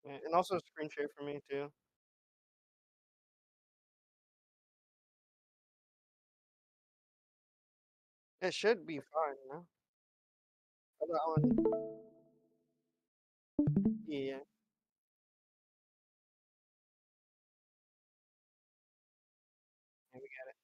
Yeah, and also screen share for me too. It should be fine, you know? That one, yeah. Yeah, we got it.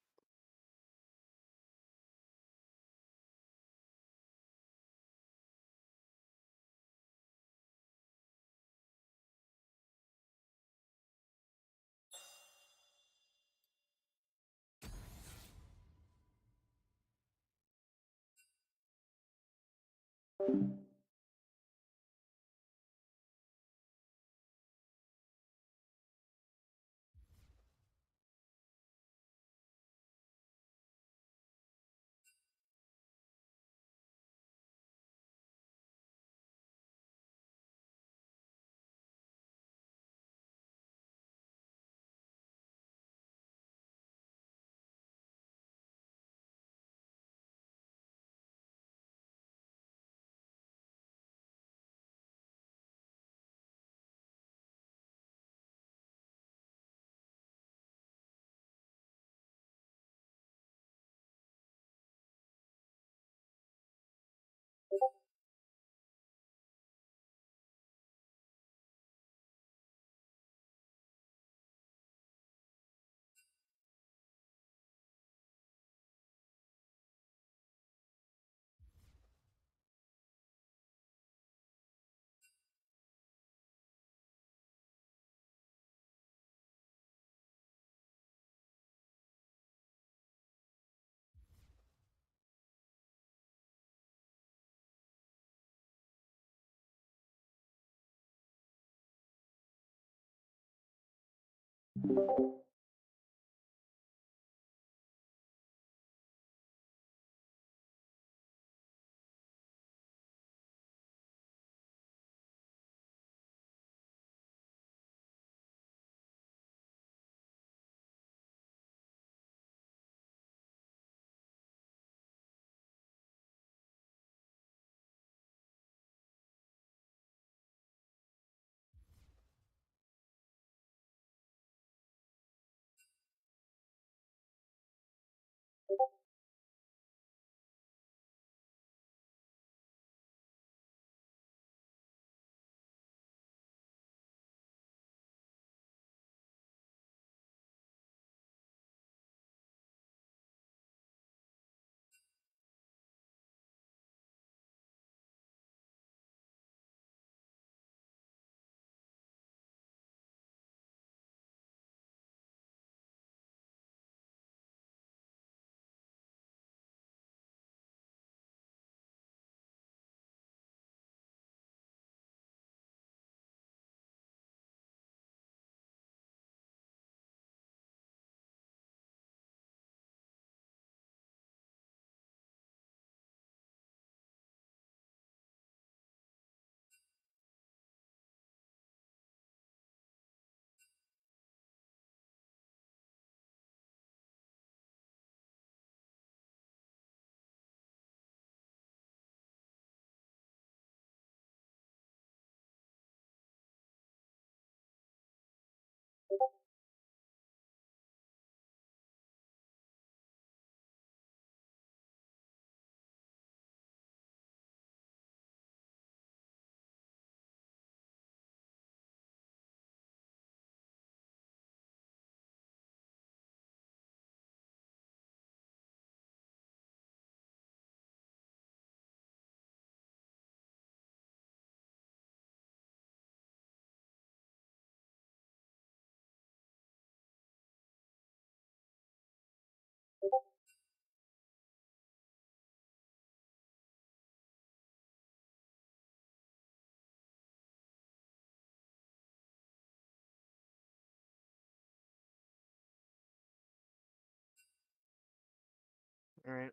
All right.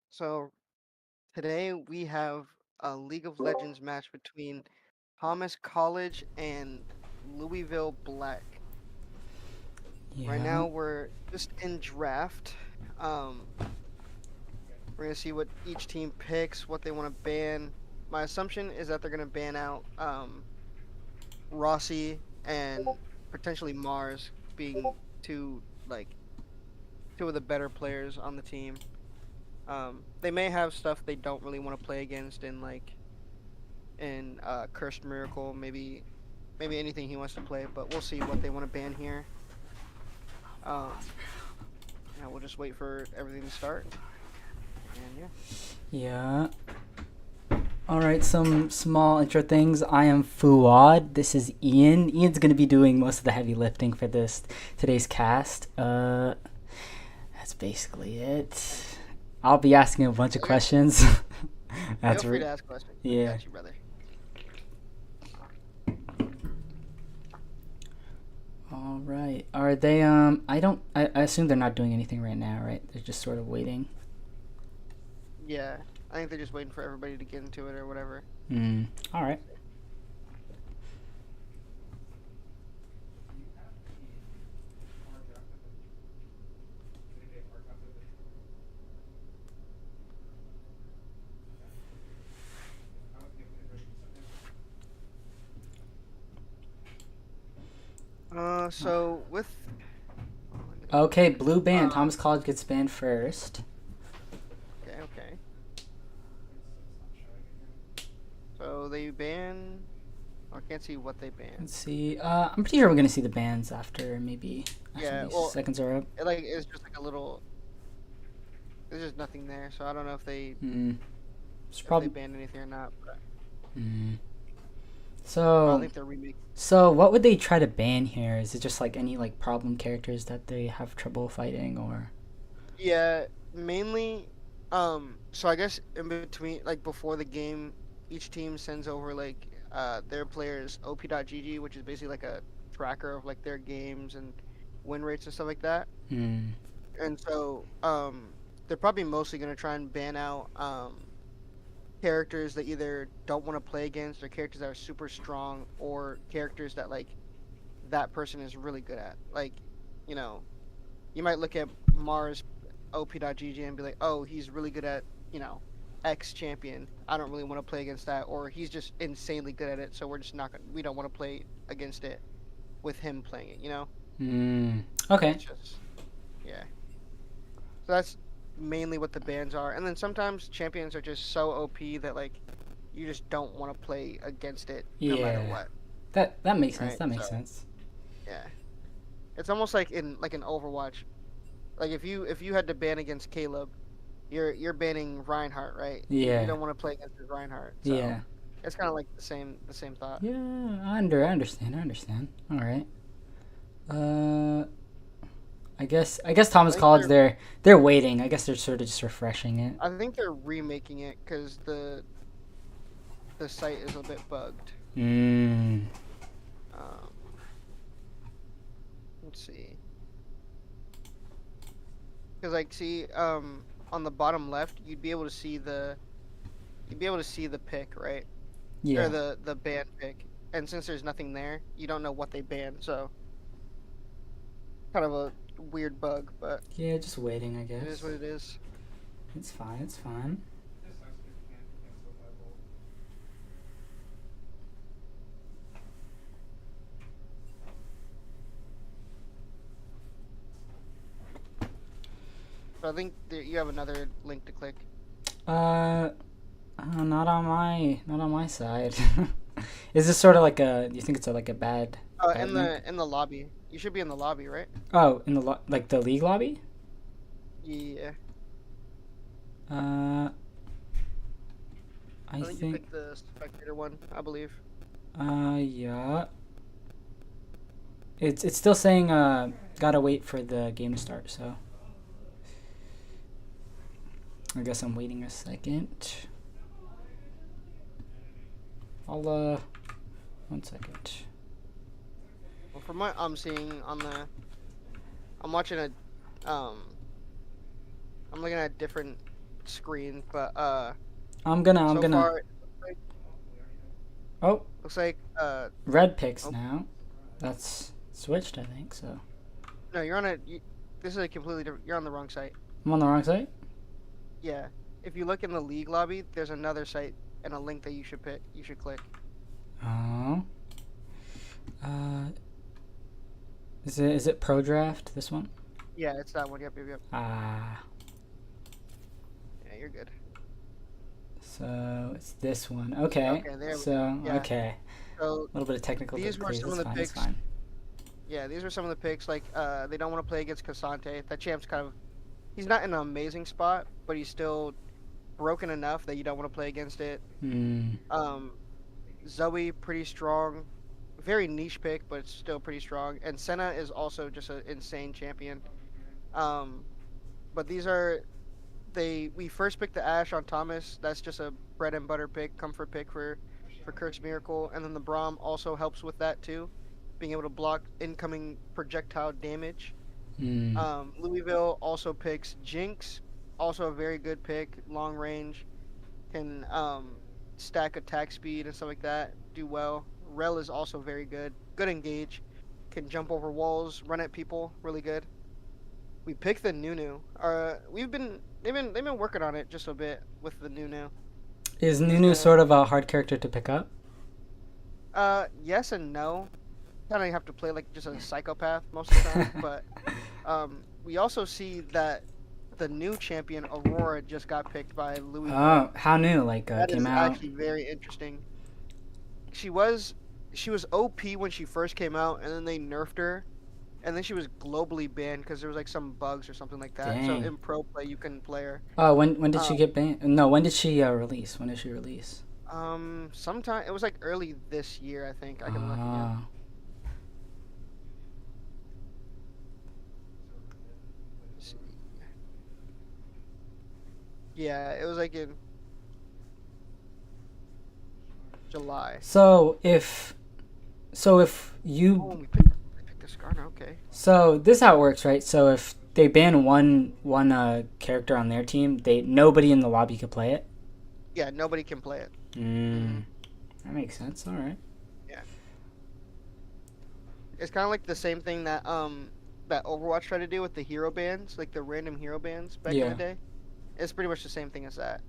So today we have a League of Legends match between Thomas College and Louisville Black. Right Yeah. now we're just in draft. We're gonna see what each team picks, what they want to ban, my assumption is that they're gonna ban out Rossi and potentially Mars being two like two of the better players on the team. They may have stuff they don't really want to play against in Cursed Miracle, maybe anything he wants to play, but we'll see what they want to ban here. And we'll just wait for everything to start. And Yeah. Alright, some small intro things. I am Fuad. This is Ian. Ian's gonna be doing most of the heavy lifting for today's cast. That's basically it. I'll be asking a bunch of questions. Feel free to ask questions. Yeah. Got you, brother. Alright. Are they I assume they're not doing anything right now, right? They're just sort of waiting. Yeah, I think they're just waiting for everybody to get into it or whatever. Alright. So with Okay, blue ban. Thomas College gets banned first. okay. So they ban. I can't see what they ban. Let's see. I'm pretty sure we're gonna see the bans after maybe Yeah, these well, seconds are up. It's just like a little. There's just nothing there, so I don't know if they It's if probably they banned anything or not. But I so. don't think they're remaking. So what would they try to ban here? Is it just like any like problem characters that they have trouble fighting, or? Yeah, mainly. So I guess in between, like before the game, each team sends over like their players op.gg, which is basically like a tracker of like their games and win rates and stuff like that. And so they're probably mostly gonna try and ban out characters that either don't want to play against or characters that are super strong or characters that like that person is really good at. Like, you know, you might look at Mars op.gg and be like, oh, he's really good at, you know, X champion. I don't really want to play against that, or he's just insanely good at it, so we're just not gonna, we don't want to play against it with him playing it, you know? Okay. It's just, yeah. So that's mainly what the bans are. And then sometimes champions are just so OP that like you just don't want to play against it no matter what. That makes sense. Right, That makes so- sense. Yeah. It's almost like in an Overwatch. Like if you had to ban against Caleb, you're banning Reinhardt, right? Yeah. You don't want to play against Reinhardt. So Yeah. it's kind of like the same thought. Yeah. I understand. All right. I guess Thomas think College they're waiting. I guess they're sort of just refreshing it. I think they're remaking it because the site is a bit bugged. Let's see. Because like see on the bottom left you'd be able to see the pick, right? Yeah. Or the ban pick. And since there's nothing there, you don't know what they banned, so kind of a weird bug, but Yeah, just waiting, I guess. it is what it is. It's fine. So I think you have another link to click. Not on my side. Is this sort of like a? Do you think it's like a bad? bad link? In the lobby. You should be in the lobby, right? Oh, in the like the league lobby. Yeah. I I think you think. picked the spectator one, I believe. Yeah. It's still saying gotta wait for the game to start. So I guess I'm waiting a second. I'll 1 second. Well, from what I'm seeing on the, I'm watching a, I'm looking at a different screen, but I'm gonna. so far, Oh, looks like red picks Oh. now. That's switched, I think. So no, you're on this is a completely different. You're on the wrong site. I'm on the wrong side. Yeah. If you look in the league lobby, there's another site and a link that you should pick. You should click. Oh. Is it Pro Draft? This one? Yeah, it's that one. Yep. Ah. Yeah, you're good. So it's this one. Okay. Okay, there we So go. Yeah. okay. So A little bit of technical these were difficulties. some of That's the fine. That's picks. fine. Yeah, these are some of the picks. Like, they don't want to play against Cassante. That champ's kind of, he's not in an amazing spot, but he's still broken enough that you don't want to play against it. Hmm. Zoe, pretty strong. Very niche pick, but it's still pretty strong. And Senna is also just an insane champion. Um, but these are we first picked the Ashe on Thomas. That's just a bread and butter pick, comfort pick for Curse Miracle, and then the Braum also helps with that too, being able to block incoming projectile damage. Hmm. Louisville also picks Jinx, also a very good pick, long range, can stack attack speed and stuff like that, do well. Rel is also very good engage, can jump over walls, run at people, really good. We picked the Nunu. They've been working on it just a bit with the Nunu. Is Nunu sort of a hard character to pick up? Yes and no. Kind of have to play like just a psychopath most of the time. But we also see that the new champion Aurora just got picked by Louisville. Oh, how new? Like That came is out. actually very interesting. She was OP when she first came out, and then they nerfed her, and then she was globally banned because there was like some bugs or something like that. So Dang. in pro play, you couldn't play her. Oh, when did she get banned? No, when did she release? When did she release? Sometime it was like early this year, I think. I can look again. Ah. Let's see. Yeah, it was like in July. So if you Oh, we picked the Skarner. Okay. so this is how it works, right? So if they ban one character on their team, nobody in the lobby could play it. Yeah, nobody can play it. That makes sense. All right. Yeah. It's kind of like the same thing that that Overwatch tried to do with the hero bans, like the random hero bans back in the day. It's pretty much the same thing as that.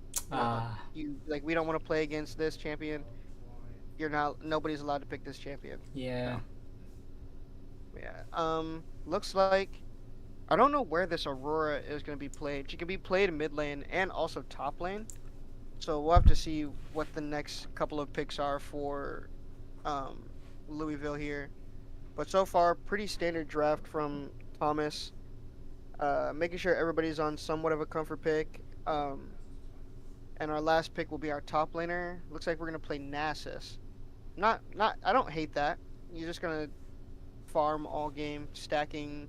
You like, we don't want to play against this champion. Nobody's allowed to pick this champion. Yeah. Yeah. Looks like, I don't know where this Aurora is going to be played. She can be played in mid lane and also top lane. So we'll have to see what the next couple of picks are for Louisville here. But so far, pretty standard draft from Thomas. Making sure everybody's on somewhat of a comfort pick. And our last pick will be our top laner. Looks like we're going to play Nasus. I don't hate that. You're just going to farm all game, stacking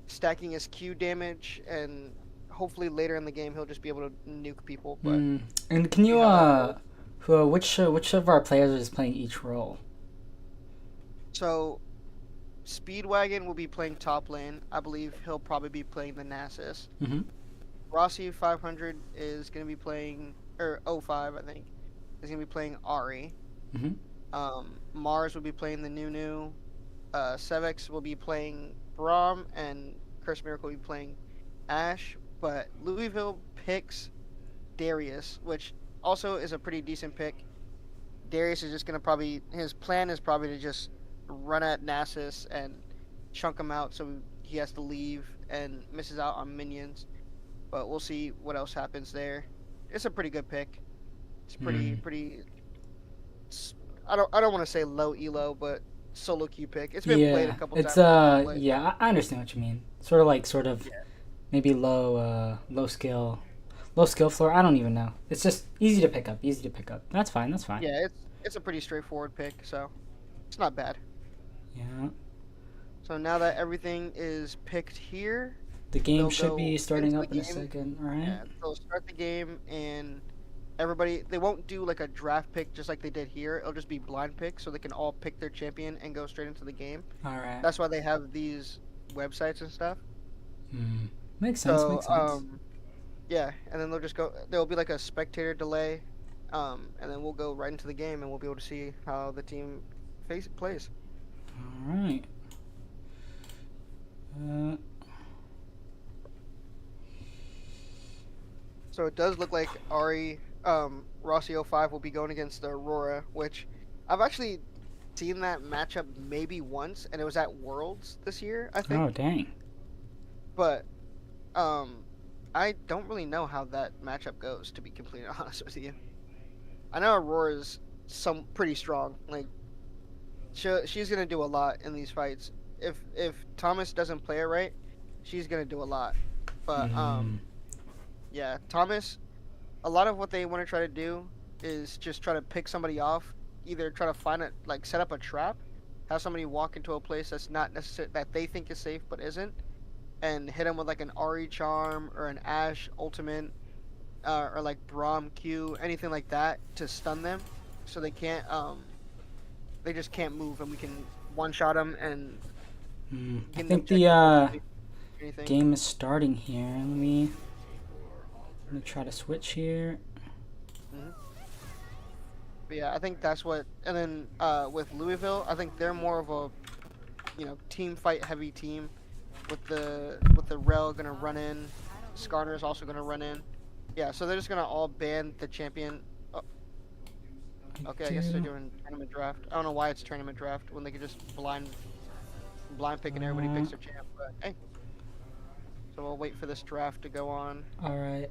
his Q damage, and hopefully later in the game he'll just be able to nuke people. But and can you which of our players is playing each role? So Speedwagon will be playing top lane. I believe he'll probably be playing the Nasus. Mm-hmm. Rossi 500 is going to be playing, or 05 I think, is going to be playing Ari. Mm-hmm. Mars will be playing the Nunu. Sevex will be playing Braum, and Curse Miracle will be playing Ashe. But Louisville picks Darius, which also is a pretty decent pick. Darius is just going to his plan is probably to just run at Nasus and chunk him out so he has to leave and misses out on minions. But we'll see what else happens there. It's a pretty good pick. It's pretty. I don't want to say low elo, but solo queue pick. It's been played a couple times. I understand what you mean. Sort of maybe low skill floor. I don't even know. It's just easy to pick up. That's fine. Yeah, it's a pretty straightforward pick, so it's not bad. Yeah. So now that everything is picked here, the game should be starting up in a second, right? Yeah, they'll start the game, and they won't do like a draft pick just like they did here. It'll just be blind pick, so they can all pick their champion and go straight into the game. All right. That's why they have these websites and stuff. Makes sense. Yeah, and then there'll be like a spectator delay, and then we'll go right into the game, and we'll be able to see how the team plays. All right. So it does look like Ari Rossi 05 will be going against the Aurora, which I've actually seen that matchup maybe once, and it was at Worlds this year, I Oh, think. dang. But um, I don't really know how that matchup goes, to be completely honest with you. I know Aurora's some pretty strong. Like she's gonna do a lot in these fights. If Thomas doesn't play it right, she's gonna do a lot. But Mm. yeah, Thomas. A lot of what they want to try to do is just try to pick somebody off. Either try to find it, like set up a trap, have somebody walk into a place that's not necessary that they think is safe but isn't, and hit them with like an Ari charm or an Ash ultimate, or like Braum Q, anything like that to stun them, so they just can't move, and we can one shot them and I get an think the objective hopefully. Anything. game is starting here. Let me try to switch here. Hmm. But yeah, I think that's what. And then with Louisville, I think they're more of a team fight heavy team. With the Rel gonna run in, Skarner is also gonna run in. Yeah, so they're just gonna all ban the champion. Oh, okay, I guess they're doing tournament draft. I don't know why it's tournament draft when they could just blind pick and everybody picks their champ. But hey, so we'll wait for this draft to go on. All right.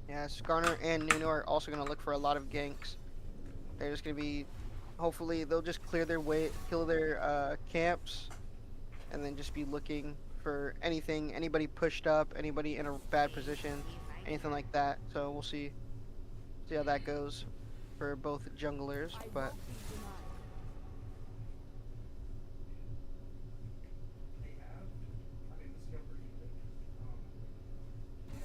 Yeah, Skarner and Nuno are also gonna look for a lot of ganks. They're just gonna be, hopefully they'll just clear their way, kill their camps, and then just be looking for anything, anybody pushed up, anybody in a bad position, anything like that. So we'll see how that goes for both junglers. But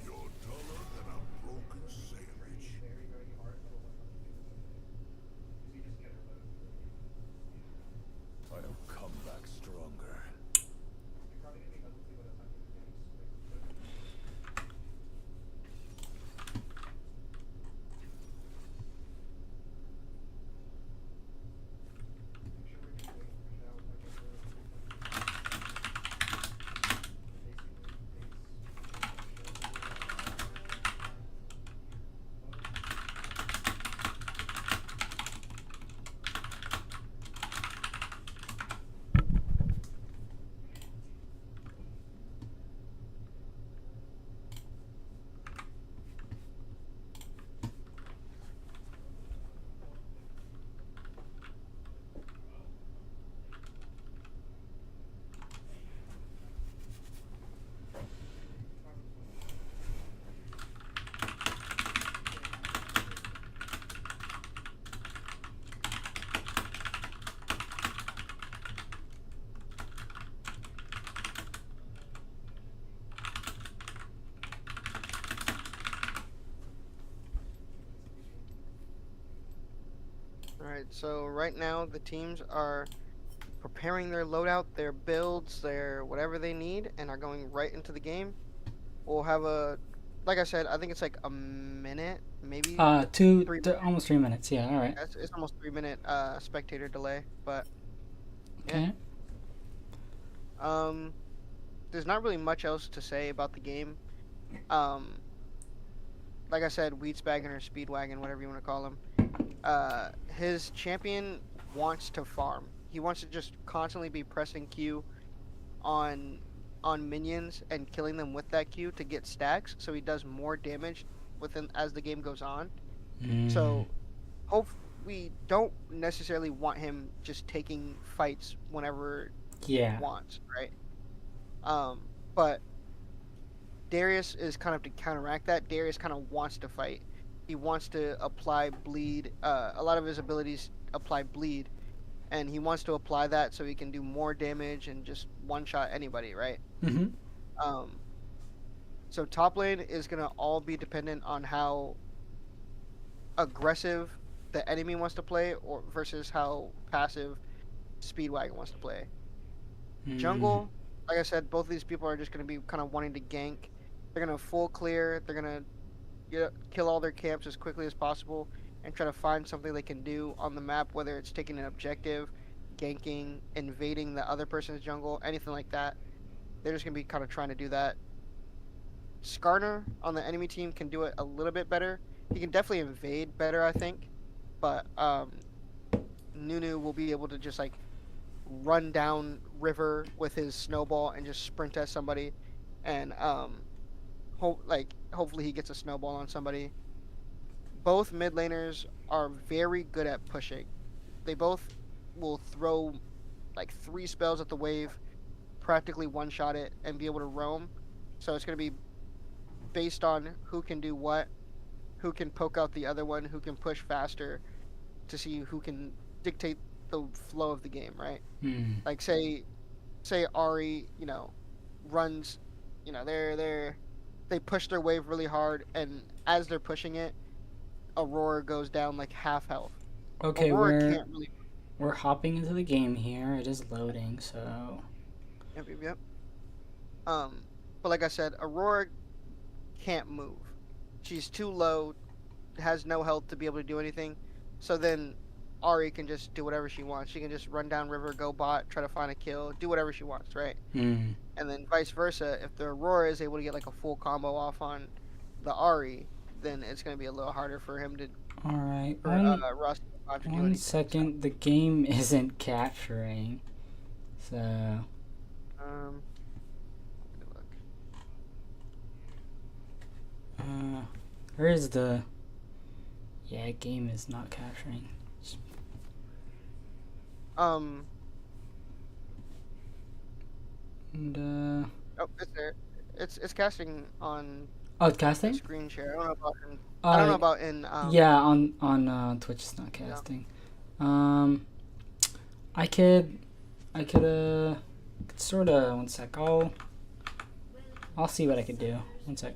You're duller than a broken sandwich. I'll come back stronger. all right, so right now the teams are preparing their loadout, their builds, their whatever they need, and are going right into the game. We'll have like I said, I think it's like a minute, maybe Two, 3 minutes. almost 3 minutes. Yeah. All right. It's almost 3 minute spectator delay, but yeah. Okay. Um, there's not really much else to say about the game. Um, like I said, Weedsbaggin or Speedwagon, whatever you want to call him. His champion wants to farm. He wants to just constantly be pressing Q on minions and killing them with that Q to get stacks, so he does more damage within as the game goes on. So hope we don't necessarily want him just taking fights whenever he Yeah. wants, right? But Darius is kind of to counteract that. Darius kind of wants to fight. He wants to apply bleed. A lot of his abilities apply bleed, and he wants to apply that so he can do more damage and just one shot anybody, right? Mm-hmm. Um, so top lane is gonna all be dependent on how aggressive the enemy wants to play, or versus how passive Speedwagon wants to play. Jungle, like I said, both of these people are just gonna be kind of wanting to gank. They're gonna full clear. They're gonna kill all their camps as quickly as possible, and try to find something they can do on the map, whether it's taking an objective, ganking, invading the other person's jungle, anything like that. They're just gonna be kind of trying to do that. Skarner on the enemy team can do it a little bit better. He can definitely invade better, I think. But Nunu will be able to just like run down river with his snowball and just sprint at somebody, and hopefully he gets a snowball on somebody. Both mid laners are very good at pushing. They both will throw like 3 spells at the wave, practically one shot it, and be able to roam. So it's gonna be based on who can do what, who can poke out the other one, who can push faster, to see who can dictate the flow of the game, right? Like say Ari, runs, they push their wave really hard, and as they're pushing it, Aurora goes down like half health. Okay, Aurora can't really. we're hopping into the game here. It is loading, so. Yep. But like I said, Aurora can't move. She's too low, has no health to be able to do anything. So then Ari can just do whatever she wants. She can just run down river, go bot, try to find a kill, do whatever she wants, right? And then vice versa, if the Aurora is able to get like a full combo off on the Ari, then it's going to be a little harder for him to. All right. Russ to do One anything. second. The game isn't capturing. So. Let me look. Where is the. Yeah, game is not capturing. And, Oh, it's there. It's casting on oh, it's casting? screen share. I don't know about in. Yeah, on Twitch it's not casting. I could sort of. One sec. I'll see what I could do. One sec.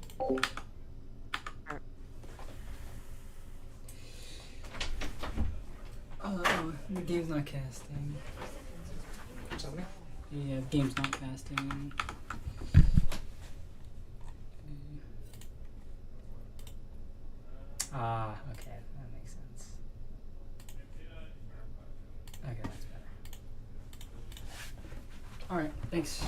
The game's not casting. Yeah, the game's not casting. Okay, that makes sense. Okay, that's better. Alright, thanks.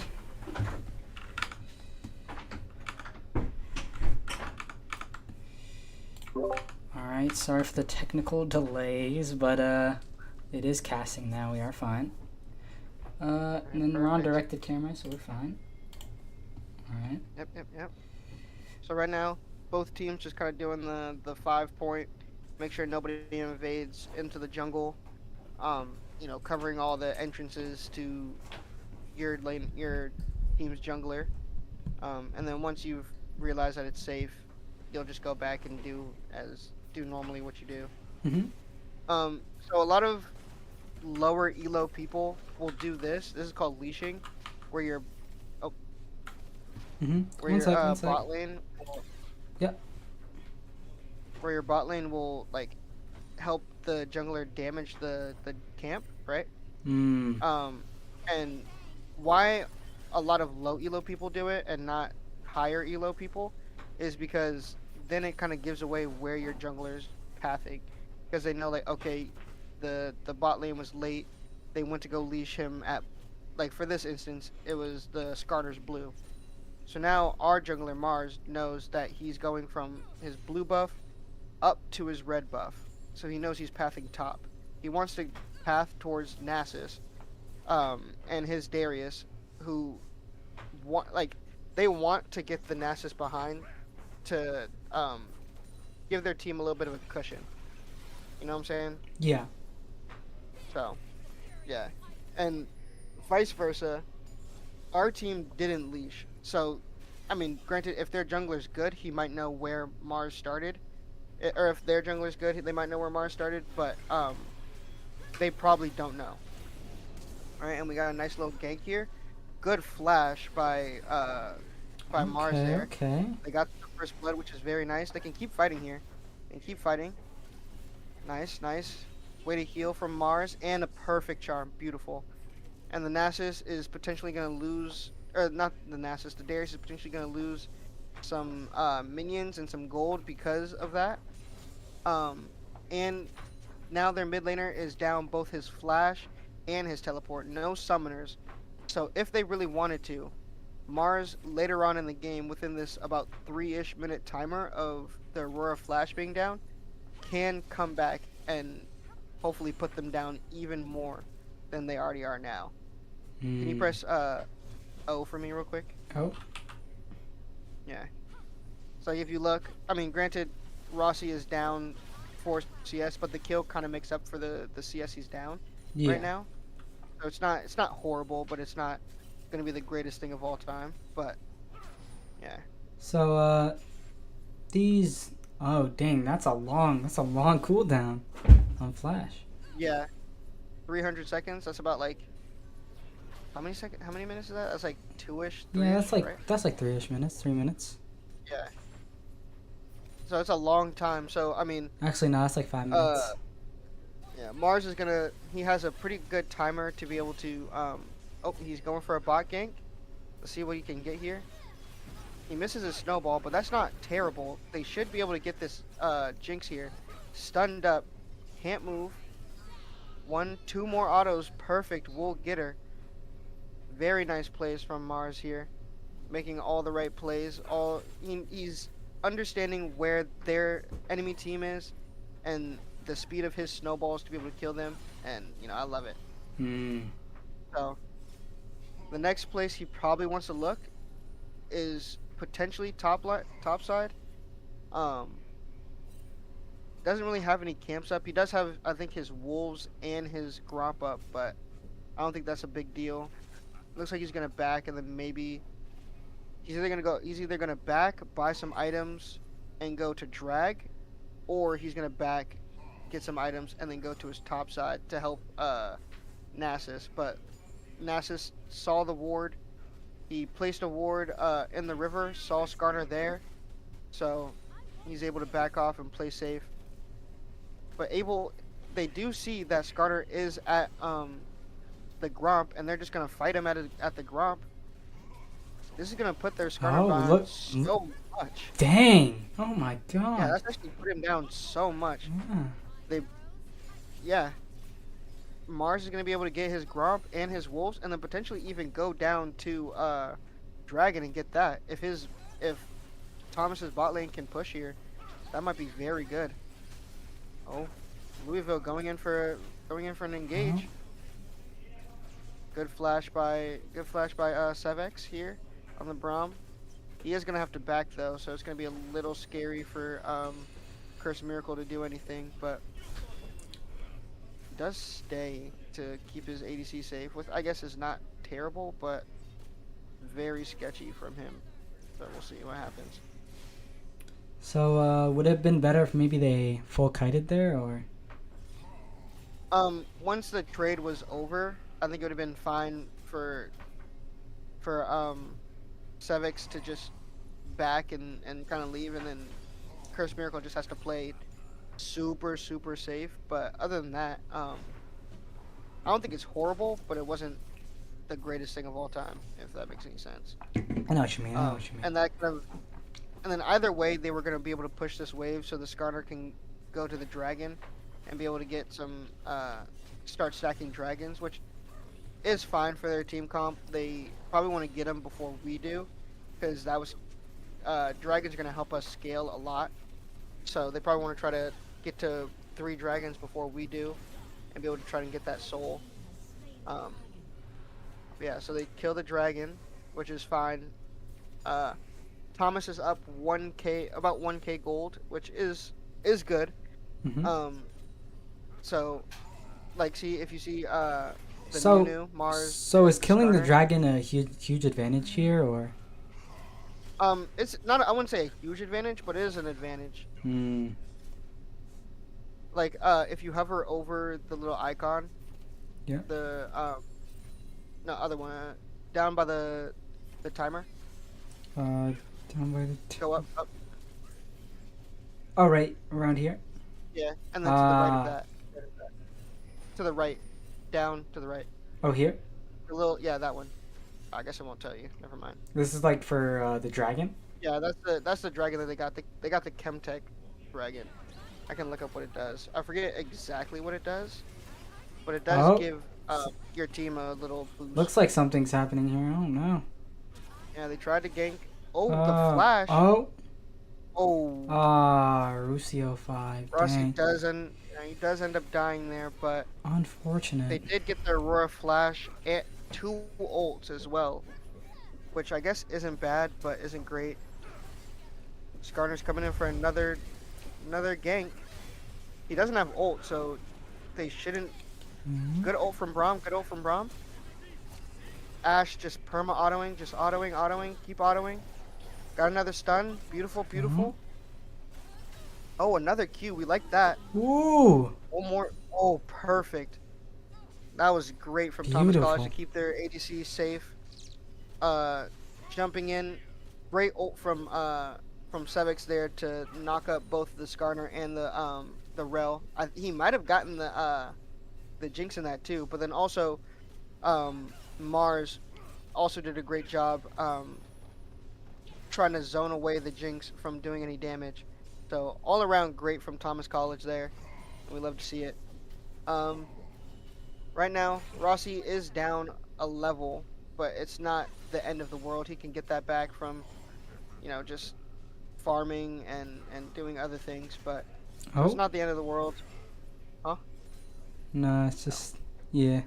Alright, sorry for the technical delays, but it is casting now, we are fine. And then we're on directed camera, so we're fine. Alright. Yep. So right now, both teams just kind of doing the 5-point, make sure nobody invades into the jungle. Covering all the entrances to your team's jungler. And then once you've realized that it's safe, you'll just go back and do normally what you do. So a lot of lower elo people will do this. This is called leashing, where your bot lane. Where your bot lane will like help the jungler damage the camp, right? And why a lot of low elo people do it and not higher elo people is because then it kind of gives away where your jungler's pathing, because they know like, okay, the bot lane was late, they went to go leash him at, like for this instance it was the Skarner's blue. So now our jungler Mars knows that he's going from his blue buff up to his red buff, so he knows he's pathing top. He wants to path towards Nasus and his Darius, who they want to get the Nasus behind to give their team a little bit of a cushion. You know what I'm saying? Yeah. So, yeah. And vice versa, our team didn't leash. So, I mean, granted, if their jungler's good, he might know where Mars started. Or if their jungler's good, they might know where Mars started, but they probably don't know. Alright, and we got a nice little gank here. Good flash by Mars there. Okay. They got the first blood, which is very nice. They can keep fighting here. They can keep fighting. Nice. Way to heal from Mars, and a perfect charm. Beautiful. And the Nasus is potentially going to lose, or not the Nasus, the Darius is potentially going to lose some minions and some gold because of that. and now their mid laner is down both his flash and his teleport. No summoners. So if they really wanted to, Mars later on in the game, within this about 3-ish minute timer of the Aurora Flash being down, can come back and hopefully put them down even more than they already are now. Can you press O for me real quick? Oh. Yeah. So if you look, I mean, granted, Rossi is down 4 CS, but the kill kind of makes up for the CS he's down Yeah. right now. So it's not horrible, but it's not gonna be the greatest thing of all time. But yeah. So these. Oh dang, that's a long cooldown on Flash. Yeah. 300 seconds. That's about like how many minutes is that? That's like 2-ish. Yeah, that's 3-ish, like right? 3-ish minutes, 3 minutes. Yeah. So it's a long time. So I mean, Actually, no, that's like 5 minutes. yeah, Mars is gonna. He has a pretty good timer to be able to. Oh, he's going for a bot gank. Let's see what he can get here. He misses his snowball, but that's not terrible. They should be able to get this Jinx here. Stunned up, can't move. 2 more autos, perfect. We'll get her. Very nice plays from Mars here, making all the right plays. He's understanding where their enemy team is, and the speed of his snowballs to be able to kill them. And I love it. So the next place he probably wants to look is potentially top side. Doesn't really have any camps up. He does have, I think, his wolves and his gromp up, but I don't think that's a big deal. Looks like he's gonna back, and then maybe he's either gonna back, buy some items, and go to drag, or he's gonna back, get some items, and then go to his top side to help Nasus. But Nasus saw the ward. He placed a ward in the river, saw Skarner there, so he's able to back off and play safe. But they do see that Skarner is at the Gromp, and they're just gonna fight him at the Gromp. This is gonna put their Skarner down so much. Dang! Oh my god. Yeah, that's actually put him down so much. Yeah. Mars is gonna be able to get his Gromp and his Wolves, and then potentially even go down to Dragon and get that. If Thomas's bot lane can push here, that might be very good. Oh, Louisville going in for an engage. Good flash by Sevex here on the Braum. He is gonna have to back though, so it's gonna be a little scary for Curse Miracle to do anything, but does stay to keep his ADC safe, which I guess is not terrible, but very sketchy from him. So we'll see what happens. So would it have been better if maybe they full kited there, or? Once the trade was over, I think it would have been fine for Sevix to just back and kind of leave, and then Curse Miracle just has to play super safe. But other than that, I don't think it's horrible, but it wasn't the greatest thing of all time, if that makes any sense. I know what you mean. And then either way, they were going to be able to push this wave so the Skarner can go to the dragon and be able to get some start stacking dragons, which is fine for their team comp. They probably want to get them before we do, because dragons are going to help us scale a lot. So they probably want to try to get to 3 dragons before we do, and be able to try and get that soul. Yeah, so they kill the dragon, which is fine. Thomas is up about 1k gold, which is good. So, like, if you see the Nunu, Mars. So is killing the Skarner, dragon a huge advantage here, or? It's not. I wouldn't say a huge advantage, but it is an advantage. Like, if you hover over the little icon. Yeah. The no, other one, down by the timer. Down by the. Go up. Oh, right around here. Yeah, and then to the right of that. To the right, down to the right. Oh, here. That one. I guess I won't tell you. Never mind. This is like for the dragon. Yeah, that's the dragon that they got. They got the Chemtech dragon. I can look up what it does. I forget exactly what it does, but it does Oh, give your team a little boost. looks like something's happening here. Oh no. Yeah, they tried to gank. Oh, the flash. Oh. Oh, Rusio 5. Rossi Dang. doesn't. He does end up dying there, but they Unfortunate. did get their Aurora flash and 2 ults as well, which I guess isn't bad, but isn't great. Skarner's coming in for another gank. He doesn't have ult, so they shouldn't. Mhm. Good ult from Braum. Good ult from Braum. Ash just perma autoing, just autoing, keep autoing. Got another stun. Beautiful, beautiful. Oh, another Q. We like that. Ooh. One more. Oh, perfect. That was great from Thomas College to Beautiful. keep their ADC safe. Jumping in. Great ult from Sevix there to knock up both the Skarner and the Rel. He might have gotten the Jinx in that too, but then also Mars also did a great job trying to zone away the Jinx from doing any damage. So all around great from Thomas College there. We love to see it. Right now, Rossi is down a level, but it's not the end of the world. He can get that back from, just farming and doing other things. But so it's Oh. not the end of the world. Huh? No, it's just. Yeah.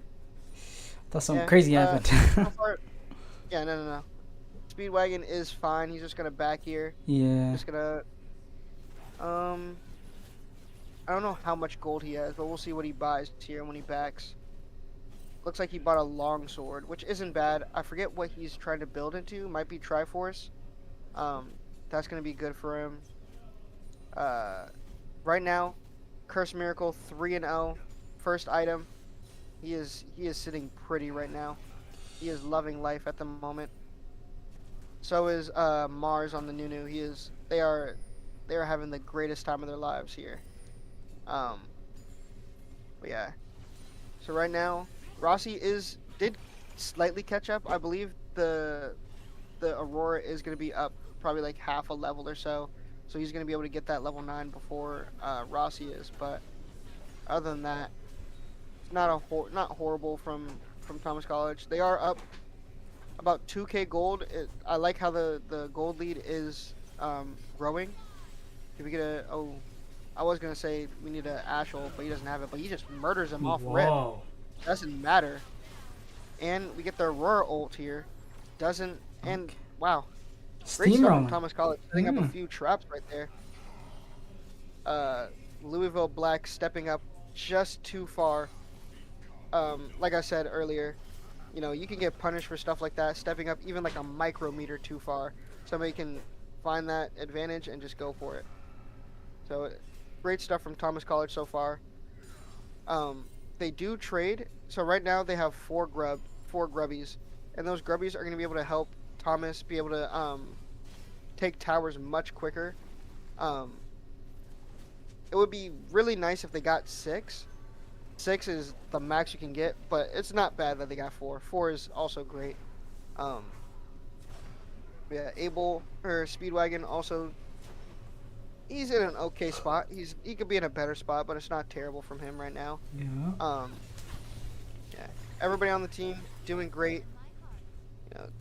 Thought something Yeah, crazy so happened. far, yeah, no. Speedwagon is fine. He's just gonna back here. Yeah. Just gonna I don't know how much gold he has, but we'll see what he buys here when he backs. Looks like he bought a long sword, which isn't bad. I forget what he's trying to build into. Might be Triforce. That's gonna be good for him. Right now, Curse Miracle 3-0, first item. He is sitting pretty right now. He is loving life at the moment. So is Mars on the Nunu. They are having the greatest time of their lives here. But yeah. So right now, Rossi did slightly catch up. I believe the Aurora is going to be up probably like half a level or so. So he's going to be able to get that level 9 before Rossi is. But other than that, it's not horrible from Thomas College. They are up about 2k gold. I like how the gold lead is growing. If we get I was gonna say we need a Ash ult, but he doesn't have it. But he just murders him off rip. Whoa. Doesn't matter. And we get the Aurora ult here. Doesn't and wow, great stuff from Steamrolling. Thomas College. Setting up a few traps right there. Louisville Black stepping up just too far. Like I said earlier, you can get punished for stuff like that, stepping up even like a micrometer too far. Somebody can find that advantage and just go for it. So, great stuff from Thomas College so far. They do trade. So right now they have four grubbies, and those grubbies are going to be able to help Thomas be able to take towers much quicker. It would be really nice if they got 6. 6 is the max you can get, but it's not bad that they got 4. 4 is also great. Yeah, Speedwagon also, he's in an okay spot. He could be in a better spot, but it's not terrible from him right now. Yeah. Yeah, everybody on the team doing great.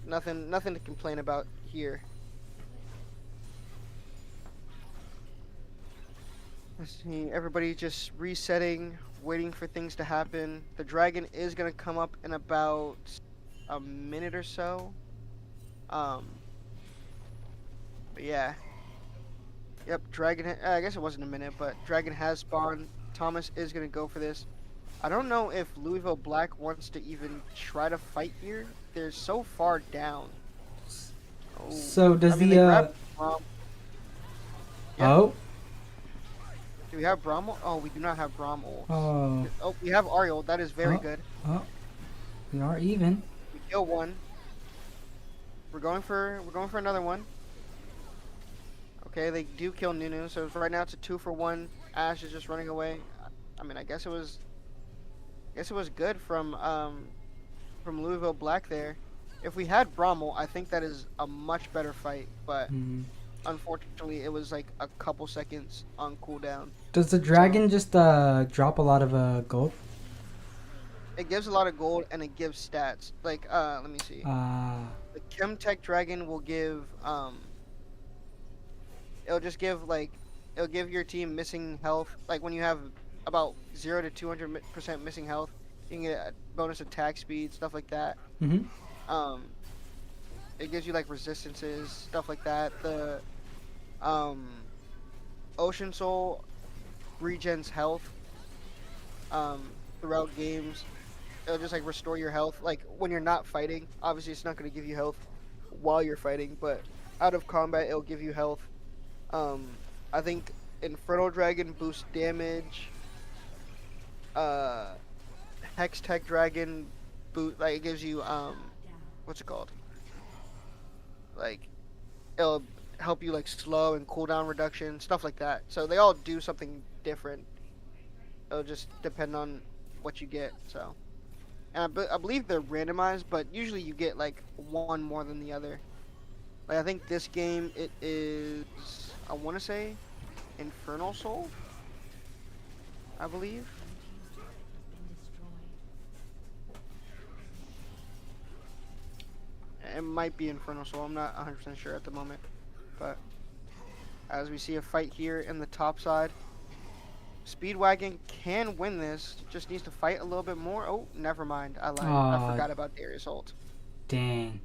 Nothing to complain about here. Let's see, everybody just resetting, waiting for things to happen. The dragon is gonna come up in about a minute or so. But yeah. Yep, dragon. I guess it wasn't a minute, but dragon has spawned. Thomas is gonna go for this. I don't know if Louisville Black wants to even try to fight here. They're so far down. Oh, So does they the grabbed Braum. Yeah. Oh. Do we have Braum? Oh, we do not have Braum ult. Oh. Oh, we have Ariel. That is very Oh. good. Oh. We are even. We kill one. We're going for another one. Okay, they do kill Nunu, so right now it's a 2-for-1. Ash is just running away. I mean, I guess it was good from Louisville Black there. If we had Brommel, I think that is a much better fight, but unfortunately, it was like a couple seconds on cooldown. Does the So dragon just drop a lot of gold? it gives a lot of gold and it gives stats. Like, let me see. Ah, The Chem Tech Dragon will give it'll just give like it'll give your team missing health. Like when you have about 0 to 200% missing health, you can get a bonus attack speed, stuff like that. mm-hmm. Um, it gives you like resistances, stuff like that. The um, Ocean Soul regens health throughout games. It'll just like restore your health. Like when you're not fighting, obviously it's not going to give you health while you're fighting, but out of combat it'll give you health. Um, I think Infernal Dragon boosts damage. Uh, Hex Tech Dragon like it gives you what's it called? Like it'll help you like slow and cooldown reduction, stuff like that. So they all do something different. It'll just depend on what you get. So, and I believe they're randomized, but usually you get like one more than the other. Like I think this game it is, I want to say, Infernal Soul. I believe. It might be Infernal Soul. I'm not 100% sure at the moment, but as we see a fight here in the top side, Speedwagon can win this. Just needs to fight a little bit more. Oh, never mind. I lied. I forgot about Darius ult. Dang.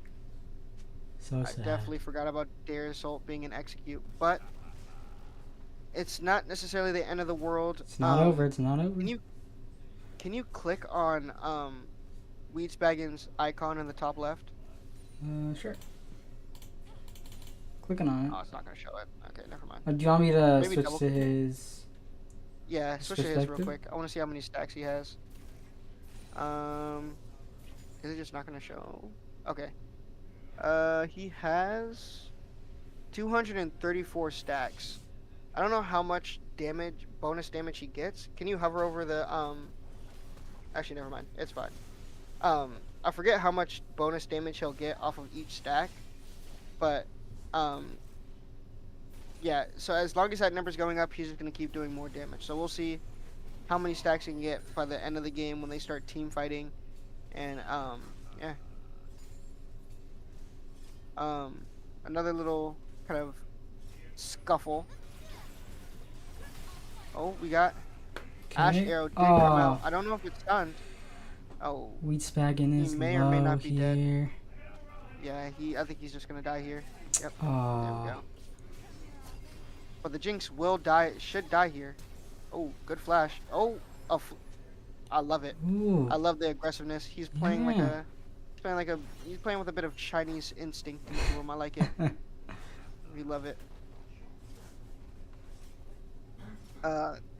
So I sad. definitely forgot about Darius ult being an execute, but it's not necessarily the end of the world. It's not over. It's not over. Can you click on Weedsbaggins icon in the top left? Sure. Clicking on it. Oh, it's not gonna show it. Okay, never mind. Do you want me to Maybe switch double to click. his? Yeah, switch to his real perspective? quick. I want to see how many stacks he has. Is it just not gonna show? Okay. He has 234 stacks. I don't know how much damage, bonus damage he gets. Can you hover over the Actually, never mind. It's fine. I forget how much bonus damage he'll get off of each stack, but yeah. So as long as that number's going up, he's just gonna keep doing more damage. So we'll see how many stacks he can get by the end of the game when they start team fighting, and yeah. Another little kind of scuffle. Oh, we got Ash Okay. Arrow did come out. Oh. I don't know if it's stunned. Oh, Weedsbaggin is may or may low not be dead. here. yeah. I think he's just gonna die here. Yep. There we Oh. go. But the Jinx will die. Should die here. Oh, good flash. Oh, I love it. Ooh. I love the aggressiveness. He's playing like Yeah. he's playing with a bit of Chinese instinct into him. I like it. We love it.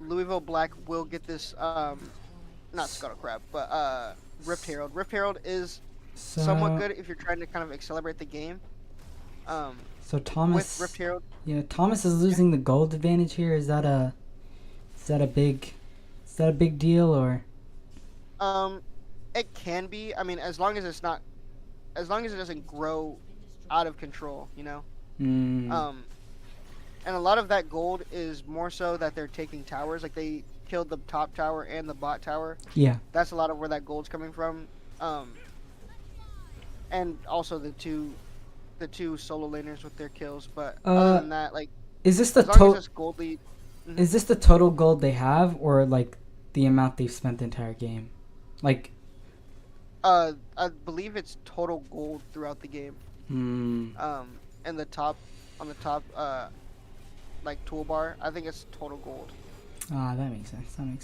Louisville Black will get this not Scuttle Crab, but Rift Herald. Rift Herald is somewhat good if you're trying to kind of accelerate the game. So Thomas. With Rift Herald, Yeah, Thomas is losing the gold advantage here. Is that a big deal or? it can be. I mean, as long as it doesn't grow out of control, you know. Mm. And a lot of that gold is more so that they're taking towers. Like they killed the top tower and the bot tower. Yeah. That's a lot of where that gold's coming from. And also the two solo laners with their kills. But other than that, like, Is this the as long as total? it's gold lead. Is this the total gold they have, or like the amount they've spent the entire game? Like. I believe it's total gold throughout the game. Hmm. And on the top, like toolbar, I think it's total gold. Ah, that makes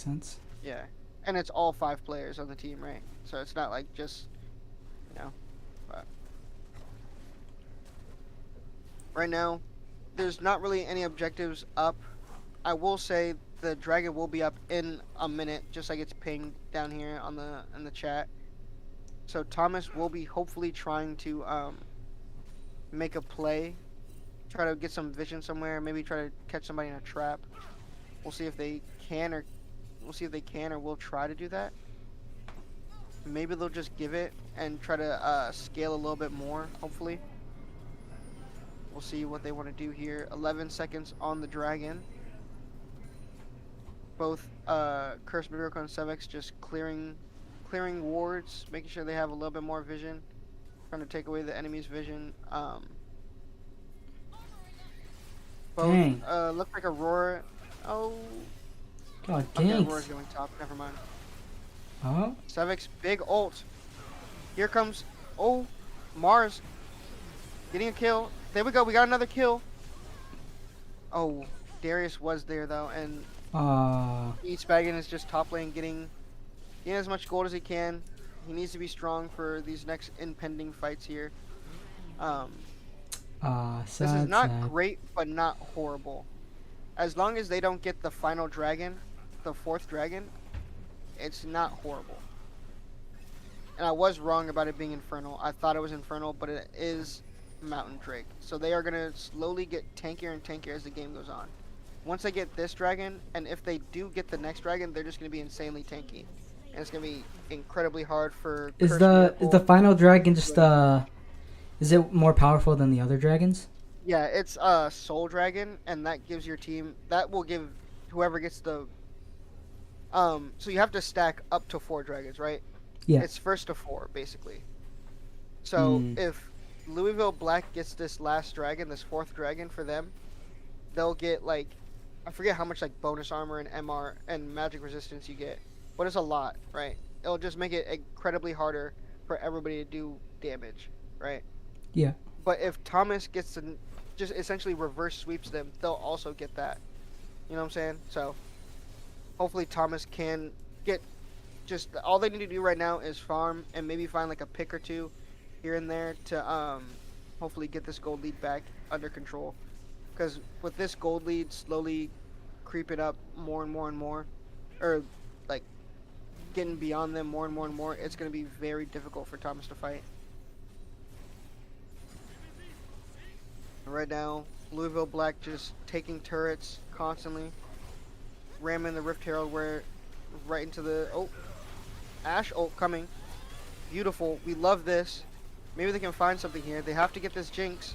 sense. Yeah, and it's all 5 players on the team, right? So it's not like just, you know. But right now, there's not really any objectives up. I will say the dragon will be up in a minute, just like it's pinged down here on in the chat. So Thomas will be hopefully trying to make a play, try to get some vision somewhere, maybe try to catch somebody in a trap. We'll see if they can, or we'll try to do that. Maybe they'll just give it and try to scale a little bit more. Hopefully, We'll see what they want to do here. 11 seconds on the dragon. Both Cursed Miracle and Sevix just clearing wards, making sure they have a little bit more vision, trying to take away the enemy's vision. Both Dang. look like Aurora. Oh, God okay, dang. Aurora's going top. Never mind. Oh. Sevix, big ult. Here comes, oh, Mars getting a kill. There we go. We got another kill. Oh, Darius was there though, and Eastbaggin is just top lane getting as much gold as he can. He needs to be strong for these next impending fights here. This is not great, but not horrible. As long as they don't get the final dragon, the 4th dragon, it's not horrible. And I was wrong about it being Infernal. I thought it was Infernal, but it is Mountain Drake. So they are going to slowly get tankier and tankier as the game goes on. Once they get this dragon, and if they do get the next dragon, they're just going to be insanely tanky. And it's going to be incredibly hard for... Is the final dragon just, is it more powerful than the other dragons? Yeah, it's Soul Dragon, and that gives your team... That will give whoever gets the... So you have to stack up to 4 dragons, right? Yeah. It's first to 4, basically. So if Louisville Black gets this last dragon, this 4th dragon for them, they'll get, like... I forget how much, like, bonus armor and MR and magic resistance you get. But it's a lot, right? It'll just make it incredibly harder for everybody to do damage, right? Yeah. But if Thomas gets to just essentially reverse sweeps them, they'll also get that. You know what I'm saying? So hopefully Thomas can get just all they need to do right now is farm and maybe find like a pick or two here and there to hopefully get this gold lead back under control. Because with this gold lead slowly creeping up more and more and more, or like getting beyond them more and more and more, it's going to be very difficult for Thomas to fight. Right now, Louisville Black just taking turrets constantly, ramming the Rift Herald right into the Ashe ult coming. Beautiful. We love this. Maybe they can find something here. They have to get this Jinx.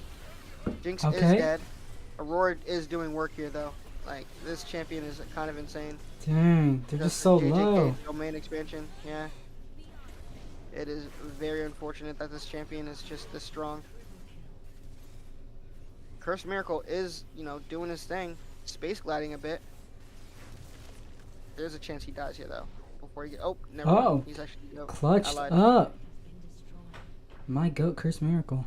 Jinx is dead. Aurora is doing work here though. Like this champion is kind of insane. Dang, they're just so low. Domain expansion. Yeah. It is very unfortunate that this champion is just this strong. Cursed Miracle is, doing his thing. Space gliding a bit. There's a chance he dies here, though. Before he never mind. He's actually goat. Clutched up. My goat, Cursed Miracle.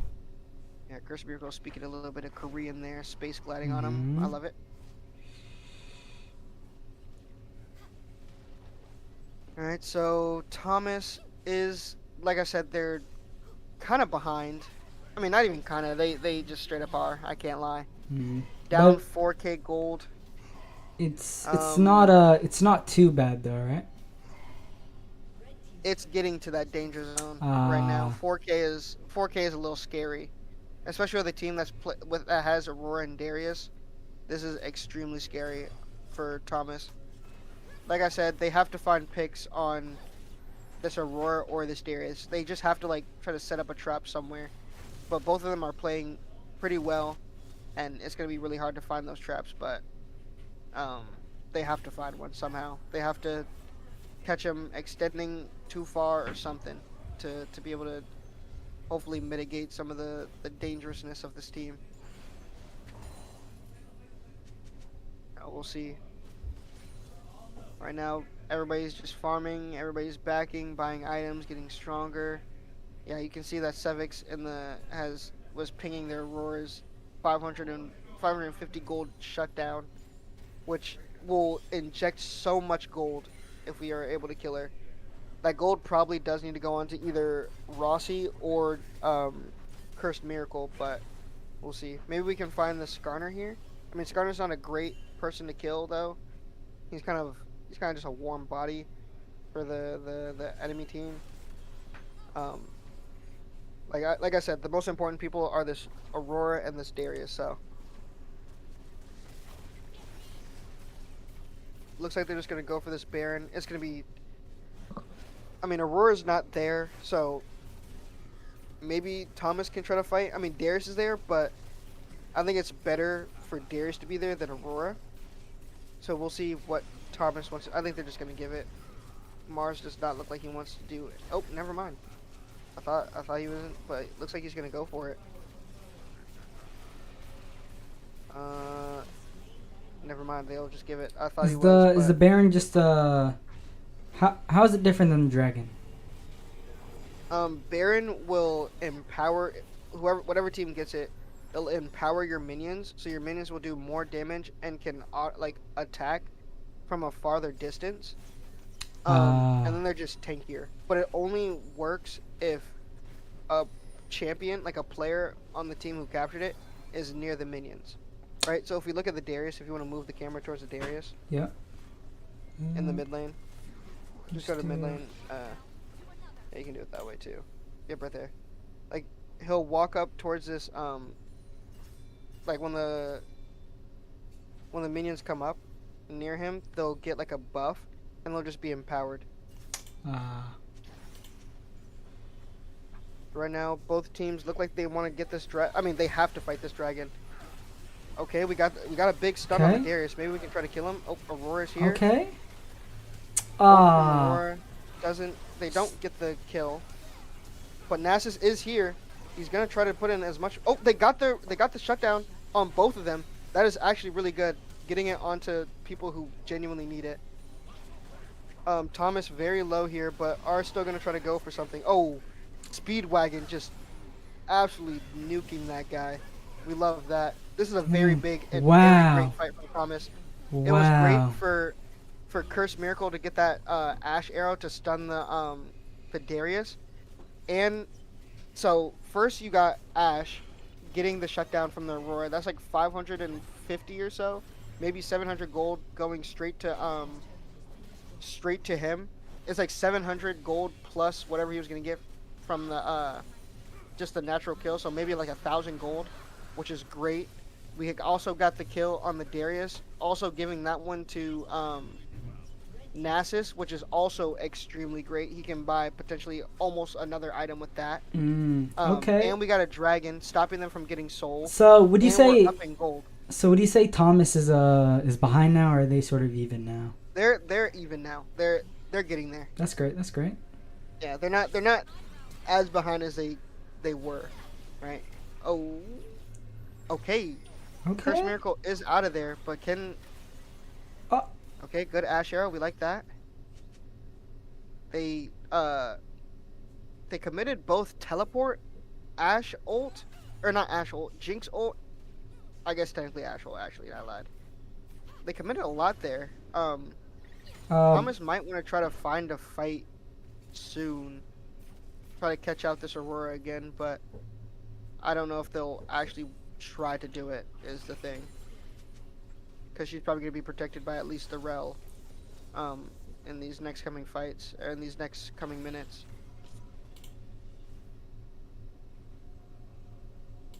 Yeah, Cursed Miracle speaking a little bit of Korean there. Space gliding on him. I love it. Alright, so Thomas is, like I said, they're kind of behind. I mean, not even kind of. They just straight up are. I can't lie. Down 4K gold. It's not too bad though, right? It's getting to that danger zone right now. 4K is a little scary, especially with a team that has Aurora and Darius. This is extremely scary for Thomas. Like I said, they have to find picks on this Aurora or this Darius. They just have to try to set up a trap somewhere. But both of them are playing pretty well, and it's going to be really hard to find those traps, but they have to find one somehow. They have to catch them extending too far or something to be able to hopefully mitigate some of the dangerousness of this team. We'll see. Right now, everybody's just farming, everybody's backing, buying items, getting stronger. Yeah, you can see that Sevix was pinging their Auroras 550 gold shutdown, which will inject so much gold if we are able to kill her. That gold probably does need to go on to either Rossi or Cursed Miracle, but we'll see. Maybe we can find the Skarner here. I mean, Skarner's not a great person to kill though. He's kind of just a warm body for the enemy team. Like I said, the most important people are this Aurora and this Darius, so. Looks like they're just going to go for this Baron. It's going to be... I mean, Aurora's not there, so maybe Thomas can try to fight. I mean, Darius is there, but I think it's better for Darius to be there than Aurora. So we'll see what Thomas wants. I think they're just gonna give it. Mars does not look like he wants to do it. Oh, never mind. I thought he wasn't, but it looks like he's gonna go for it. Never mind. They'll just give it. I thought he was. Is the Baron just how is it different than the Dragon? Baron will empower whatever team gets it. They'll empower your minions, so your minions will do more damage and can like attack from a farther distance. And then they're just tankier. But it only works if a champion, like a player on the team who captured it, is near the minions. Right? So if we look at the Darius, if you want to move the camera towards the Darius. Yeah. In the mid lane. Just go to mid lane. Yeah, you can do it that way too. Yep, right there. Like, he'll walk up towards this, like when the minions come up near him, they'll get like a buff, and they'll just be empowered. Right now, both teams look like they want to get this I mean, they have to fight this dragon. Okay, we got a big stun on the Darius. Maybe we can try to kill him. Oh, Aurora's here. Okay. Aurora doesn't. They don't get the kill. But Nasus is here. He's gonna try to put in as much. Oh, they got the shutdown on both of them. That is actually really good. Getting it onto people who genuinely need it. Thomas very low here, but are still gonna try to go for something. Oh, Speedwagon just absolutely nuking that guy. We love that. This is a very big and very great fight for Thomas. It was great for Curse Miracle to get that Ash arrow to stun the Darius. And so first you got Ash getting the shutdown from the Aurora. That's like 550 or so, maybe 700 gold going straight to him. It's like 700 gold plus whatever he was gonna get from the just the natural kill. So maybe like 1,000 gold, which is great. We also got the kill on the Darius, also giving that one to Nasus, which is also extremely great. He can buy potentially almost another item with that. Okay. And we got a dragon, stopping them from getting soul. So would you say? Up in gold. So would you say Thomas is behind now, or are they sort of even now? They're even now. They're getting there. That's great. That's great. Yeah, they're not as behind as they were, right? Oh, okay. Curse Miracle is out of there, but can. Oh. Okay, good Ash arrow. We like that. They committed both teleport, Ash ult, or not Ash ult, Jinx ult. I guess technically Ash ult. Actually, I lied. They committed a lot there. Thomas might want to try to find a fight soon. Try to catch out this Aurora again, but I don't know if they'll actually try to do it, is the thing. Because she's probably going to be protected by at least the Rel in these next coming fights, or in these next coming minutes.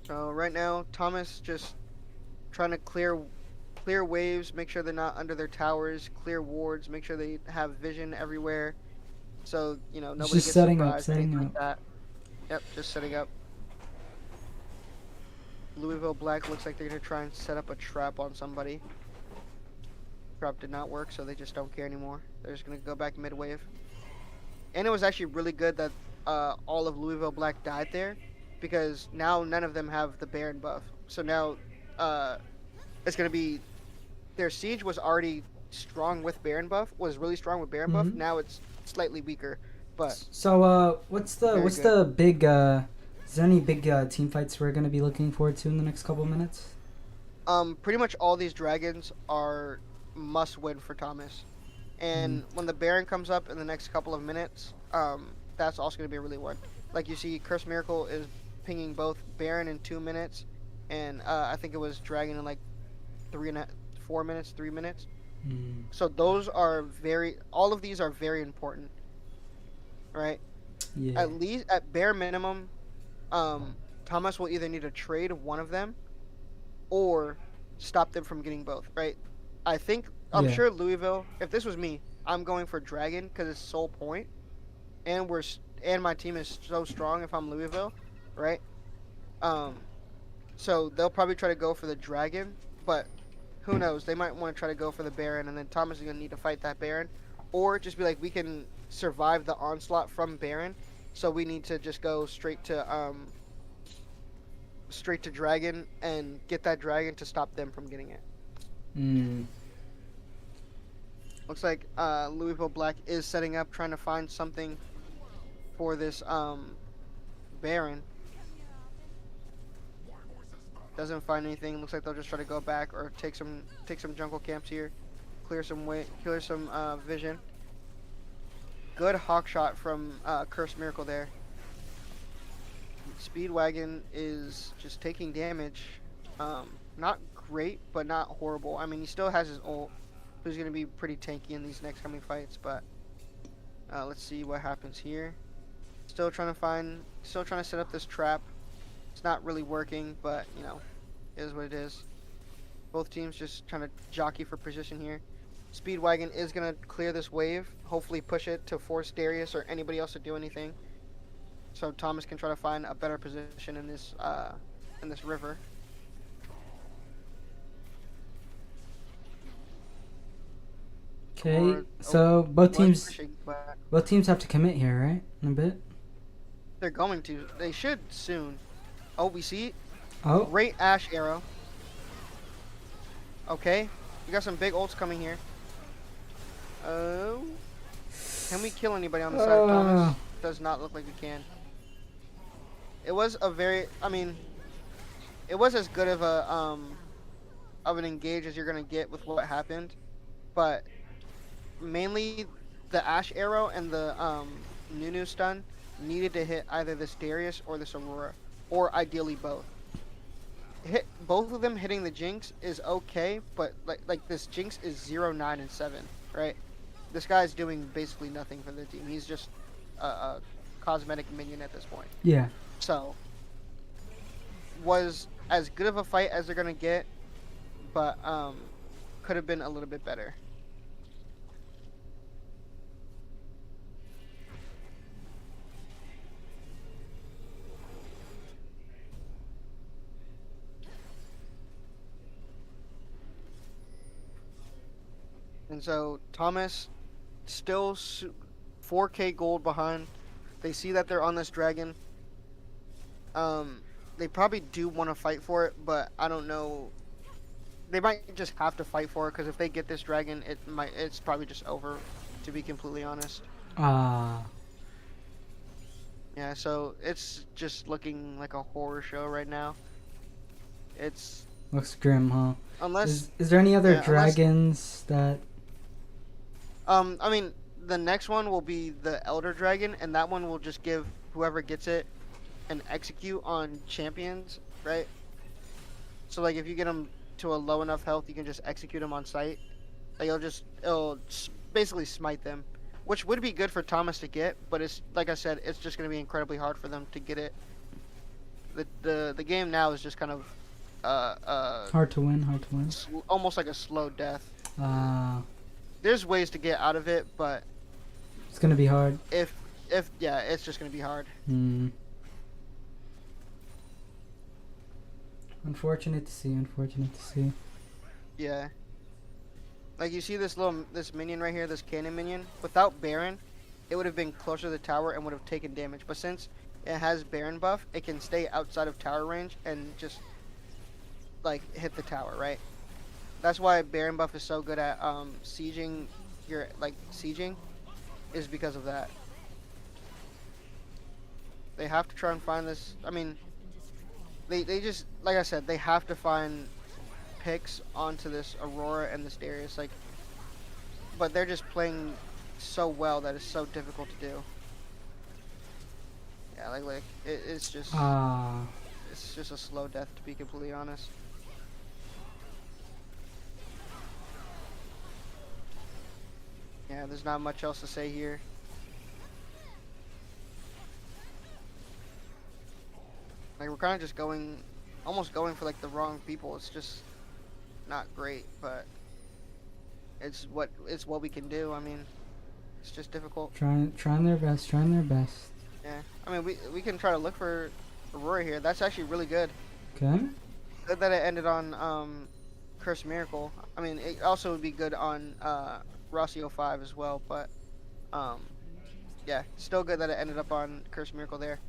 So right now, Thomas just trying to clear waves, make sure they're not under their towers, clear wards, make sure they have vision everywhere. So, you know, nobody gets surprised, things like that. Yep, just setting up. Louisville Black looks like they're going to try and set up a trap on somebody. Trap did not work, so they just don't care anymore. They're just going to go back mid-wave. And it was actually really good that all of Louisville Black died there, because now none of them have the Baron buff. So now it's going to be... Their siege was already strong with Baron buff, was really strong with Baron buff. Now it's slightly weaker, but... So what's the big... Is there any big team fights we're going to be looking forward to in the next couple minutes? Pretty much all these dragons are must win for Thomas. And when the Baron comes up in the next couple of minutes, that's also going to be a really one. Like you see, Curse Miracle is pinging both Baron in 2 minutes, and I think it was Dragon in like 4 minutes, 3 minutes. So those are all of these are very important, right? Yeah. At least, at bare minimum, Thomas will either need to trade one of them or stop them from getting both, right? I'm sure Louisville, if this was me, I'm going for Dragon because it's sole point, and my team is so strong if I'm Louisville, right? So they'll probably try to go for the dragon, but who knows? They might want to try to go for the Baron, and then Thomas is gonna need to fight that Baron, or just be like, we can survive the onslaught from Baron, so we need to just go straight to dragon and get that dragon to stop them from getting it. Mm. Looks like Louisville Black is setting up, trying to find something for this Baron. Doesn't find anything. Looks like they'll just try to go back or take some jungle camps here, clear some vision. Good hawk shot from Cursed Miracle there. Speedwagon is just taking damage. Not great, but not horrible. I mean, he still has his ult, who's going to be pretty tanky in these next coming fights, but let's see what happens here. Still trying to set up this trap. It's not really working, but, you know, it is what it is. Both teams just trying to jockey for position here. Speedwagon is going to clear this wave, hopefully push it to force Darius or anybody else to do anything, so Thomas can try to find a better position in this river. Okay, Or- so both teams pushing, but have to commit here, right? In a bit. they're going to. They should soon. Oh, we see Oh, great Ash arrow. Okay, we got some big ults coming here. Oh, can we kill anybody on the side? Thomas does not look like we can. It was a very, I mean, it was as good of an engage as you're gonna get with what happened, but mainly the Ash arrow and the Nunu stun needed to hit either this Darius or this Aurora, or ideally both. Hit both of them. Hitting the Jinx is okay, but like this Jinx is 0, 9, and 7, right? This guy's doing basically nothing for the team. He's just a cosmetic minion at this point. yeah. So, was as good of a fight as they're gonna get, but could have been a little bit better. And so Thomas still 4K gold behind. They see that they're on this dragon. They probably do want to fight for it, but I don't know. They might just have to fight for it, because if they get this dragon, it's probably just over, to be completely honest. Yeah, so it's just looking like a horror show right now. It's Looks grim, huh? unless Is there any other yeah, dragons that? I mean, the next one will be the Elder Dragon, and that one will just give whoever gets it an execute on champions, right? So like if you get them to a low enough health, you can just execute them on sight. Like it'll basically smite them, which would be good for Thomas to get, but it's like I said, it's just gonna be incredibly hard for them to get it. The game now is just kind of Hard to win. almost like a slow death. There's ways to get out of it, but It's gonna be hard. if yeah, it's just gonna be hard. Unfortunate to see. Yeah. Like you see this minion right here, this cannon minion. Without Baron, it would have been closer to the tower and would have taken damage. But since it has Baron buff, it can stay outside of tower range and just like hit the tower, right? That's why Baron buff is so good at sieging sieging, is because of that. They have to try and find this. I mean, they just, like I said, they have to find picks onto this Aurora and this Darius, like, but they're just playing so well that it's so difficult to do. Yeah, like it's just a slow death, to be completely honest. Yeah, there's not much else to say here. Like, we're kind of just almost going for like the wrong people. It's just not great, but it's what we can do. I mean, it's just difficult. Trying their best. Yeah, I mean, we can try to look for Aurora here. That's actually really good. Okay. good that it ended on Curse Miracle. I mean, it also would be good on Rossi 05 as well, but um, yeah, still good that it ended up on Curse Miracle there.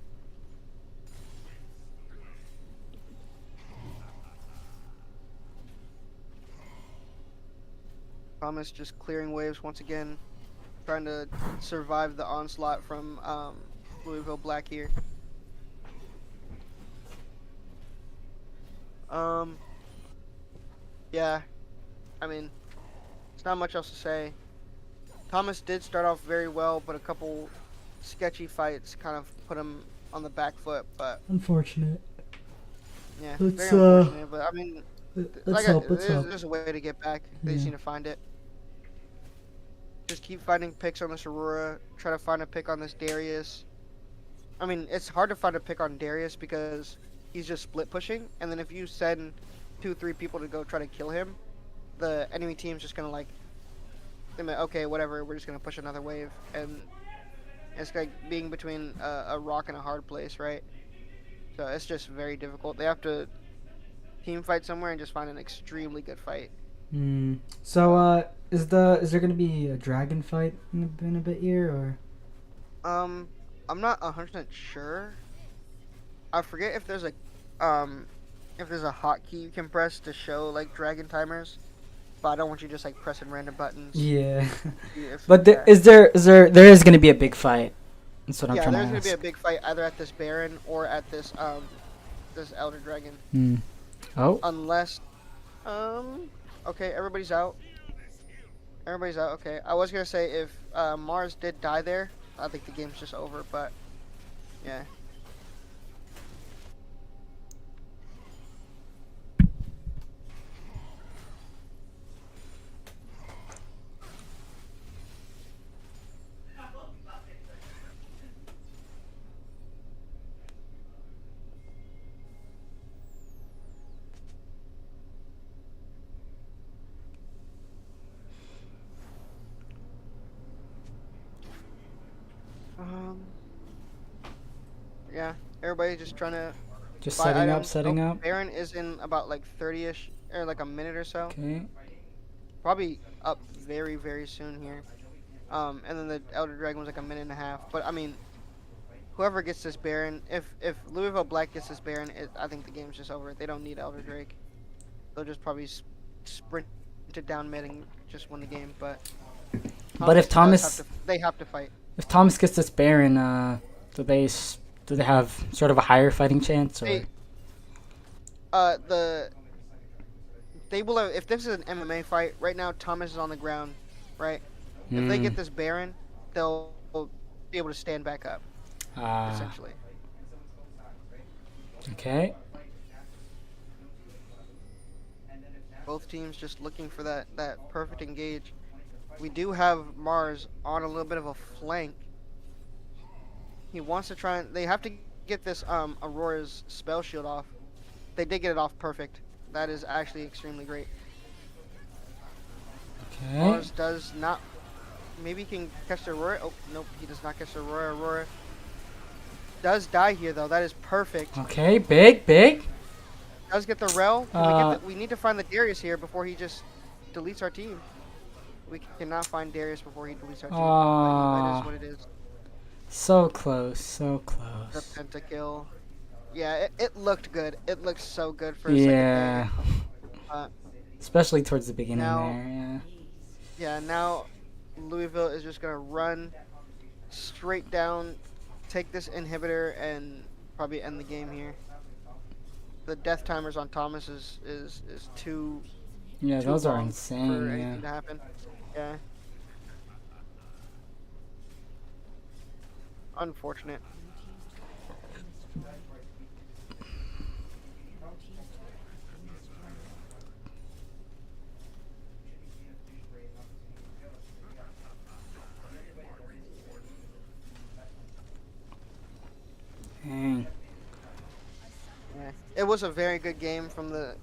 Thomas just clearing waves once again, trying to survive the onslaught from Louisville Black here. Yeah, I mean, it's not much else to say. Thomas did start off very well, but a couple sketchy fights kind of put him on the back foot. But Unfortunate. yeah, Let's, very unfortunate. But I mean, Let's help. there's a way to get back. They just Yeah. need to find it. Just keep finding picks on this Aurora. Try to find a pick on this Darius. I mean, it's hard to find a pick on Darius because he's just split pushing, and then if you send 2-3 people to go try to kill him, the enemy team's just gonna like, they're like, okay, whatever, we're just gonna push another wave, and it's like being between a rock and a hard place, right? So it's just very difficult. They have to team fight somewhere and just find an extremely good fight. So, is there gonna be a dragon fight in a bit here, or? I'm not 100% sure. I forget if there's a hotkey you can press to show like dragon timers, but I don't want you just like pressing random buttons. Yeah. If, But yeah. there is gonna be a big fight. That's what I'm Yeah, trying to there's ask. gonna be a big fight either at this Baron or at this this Elder Dragon. Oh. Unless okay, everybody's out. Everybody's out. Okay, I was gonna say if Mars did die there, I think the game's just over. But yeah. Yeah, everybody's just trying to Just buy setting items. up. Oh, Baron is in about like 30ish or like a minute or so. Okay. Probably up very very soon here. And then the Elder Dragon was like a minute and a half. But I mean, whoever gets this Baron, if Louisville Black gets this Baron, I think the game's just over. They don't need Elder Drake. They'll just probably sprint it down mid and just win the game. But If Thomas they have to fight. if Thomas gets this Baron, do they have sort of a higher fighting chance, or? They will have, if this is an MMA fight right now. Thomas is on the ground, right? If they get this Baron, they'll be able to stand back up. Essentially. Okay. Both teams just looking for that perfect engage. We do have Mars on a little bit of a flank. He wants to try and they have to get this Aurora's spell shield off. They did get it off perfect. That is actually extremely great. Okay. Mars does not. Maybe he can catch the Aurora. Oh nope, he does not catch the Aurora. Aurora does die here though. That is perfect. Okay. Big. Does get the Rel. We need to find the Darius here before he just deletes our team. We cannot find Darius before he deletes our team. But it is what it is. So close. The pentakill. Yeah, it looked good. It looked so good for a second Yeah. there. Especially towards the beginning Now- there. Yeah, now Louisville is just gonna run straight down, take this inhibitor, and probably end the game here. The death timers on Thomas is too Yeah. too Those are long insane. for Yeah. anything to happen. Yeah. Unfortunate. Dang. Yeah. It was a very good game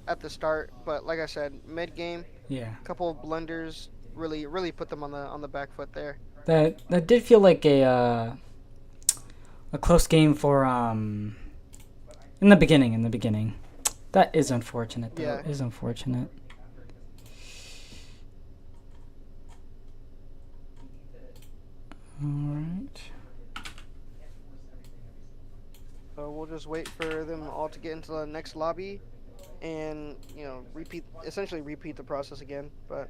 at the start, but like I said, mid game, Yeah. a couple of blunders really put them on the back foot there. That did feel like a close game for in the beginning. That is unfortunate, though. Yeah. Is unfortunate. Alright. So we'll just wait for them all to get into the next lobby, and essentially repeat the process again. But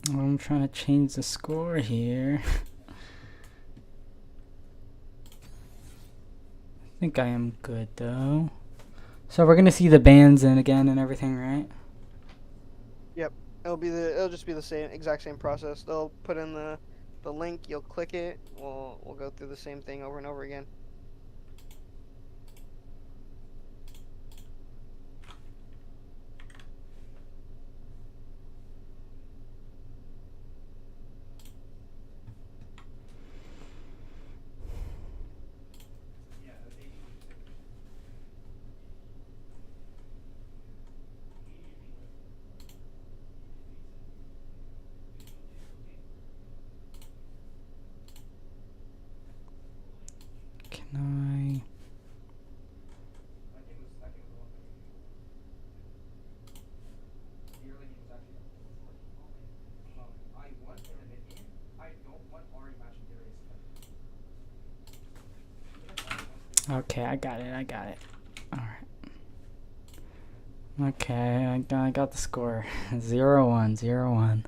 I'm trying to change the score here. I think I am good, though. So we're gonna see the bands in again and everything, right? yep, it'll just be the exact same process. They'll put in the link. You'll click it. We'll go through the same thing over and over again. Can I? Okay, I got it. Alright. Okay, I got the score. 0-1, 0-1.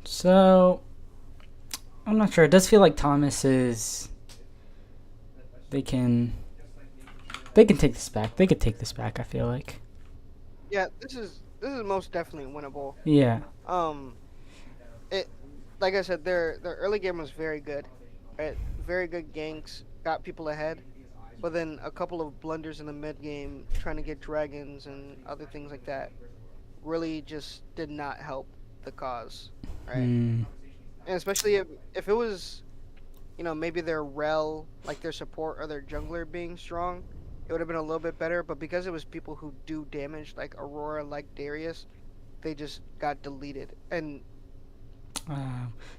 So, I'm not sure. It does feel like Thomas is. They can take this back. They could take this back. I feel like. Yeah, this is most definitely winnable. Yeah. It like I said, their early game was very good. Right? Very good ganks, got people ahead. But then a couple of blunders in the mid game, trying to get dragons and other things like that, really just did not help the cause, right? Hmm. And especially if it was, maybe their rel, like their support or their jungler being strong, it would have been a little bit better. But because it was people who do damage, like Aurora, like Darius, they just got deleted. And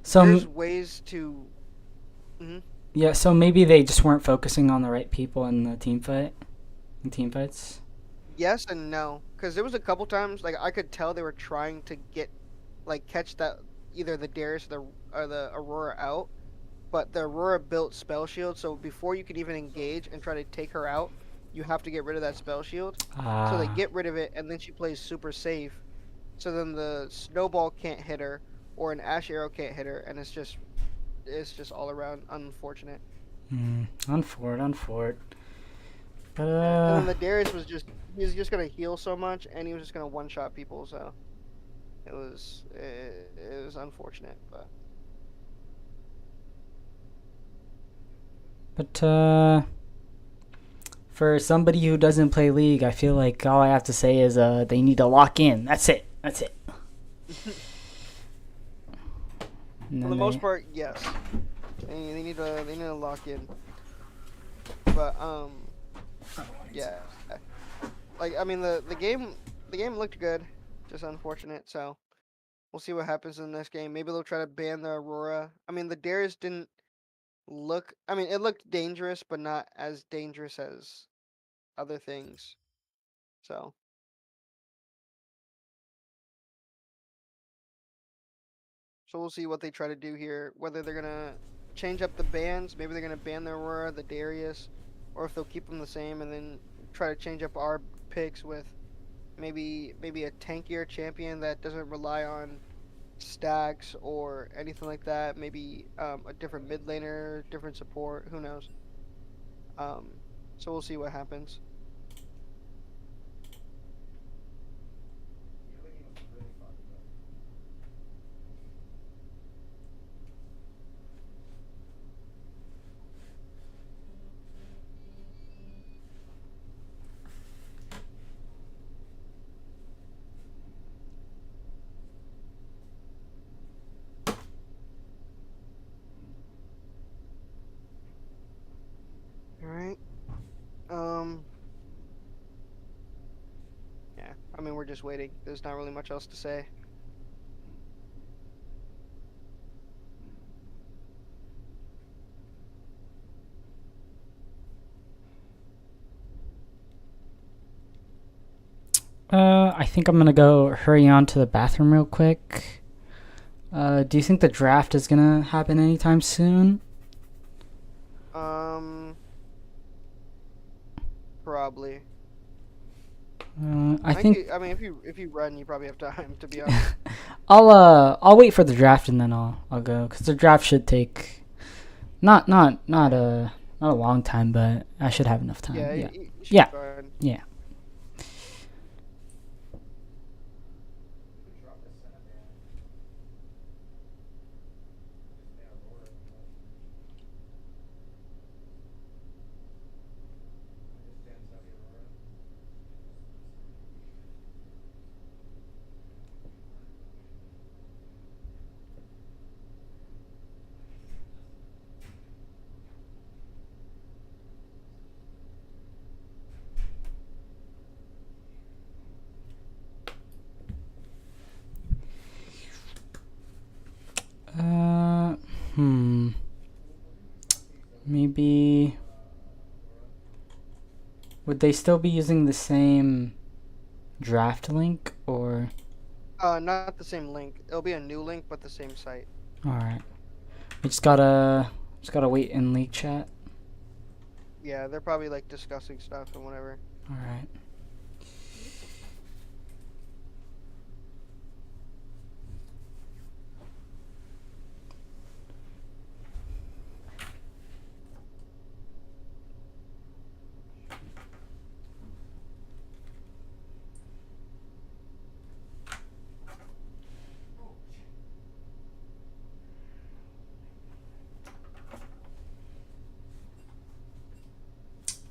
So there's ways to. Mhm. yeah. So maybe they just weren't focusing on the right people in the team fight. In team fights. Yes and no, because there was a couple times like I could tell they were trying to catch that either the Darius or the Aurora out, but the Aurora built spell shield, so before you can even engage and try to take her out, you have to get rid of that spell shield. So they Ah. get rid of it, and then she plays super safe. So then the snowball can't hit her, or an ash arrow can't hit her, and it's just all around unfortunate. Unfort. But And then the Darius he was just gonna heal so much, and he was just gonna one shot people. So it was unfortunate, but for somebody who doesn't play League, I feel like all I have to say is they need to lock in. That's it. for the most part, yes. They need to lock in. But yeah. Like I mean the game looked good, just unfortunate. So we'll see what happens in this game. Maybe they'll try to ban the Aurora. I mean the Darius didn't look. I mean it looked dangerous, but not as dangerous as other things. So we'll see what they try to do here. Whether they're gonna change up the bans, maybe they're gonna ban the Aurora, the Darius, or if they'll keep them the same and then try to change up our picks with maybe a tankier champion that doesn't rely on stacks or anything like that. Maybe a different mid laner, different support. Who knows? Um, so we'll see what happens. we're just waiting. There's not really much else to say. I think I'm gonna go hurry on to the bathroom real quick. Do you think the draft is gonna happen anytime soon? Um, Probably. I think I mean, if you run, you probably have time. To be honest. I'll wait for the draft and then I'll go because the draft should take not a long time, but I should have enough time. Yeah, Yeah, you should yeah, be fine. yeah. Uh, hmm. Maybe would they still be using the same draft link or? Not the same link. It'll be a new link, but the same site. All right. We just gotta wait in league chat. Yeah, they're probably like discussing stuff and whatever. All right.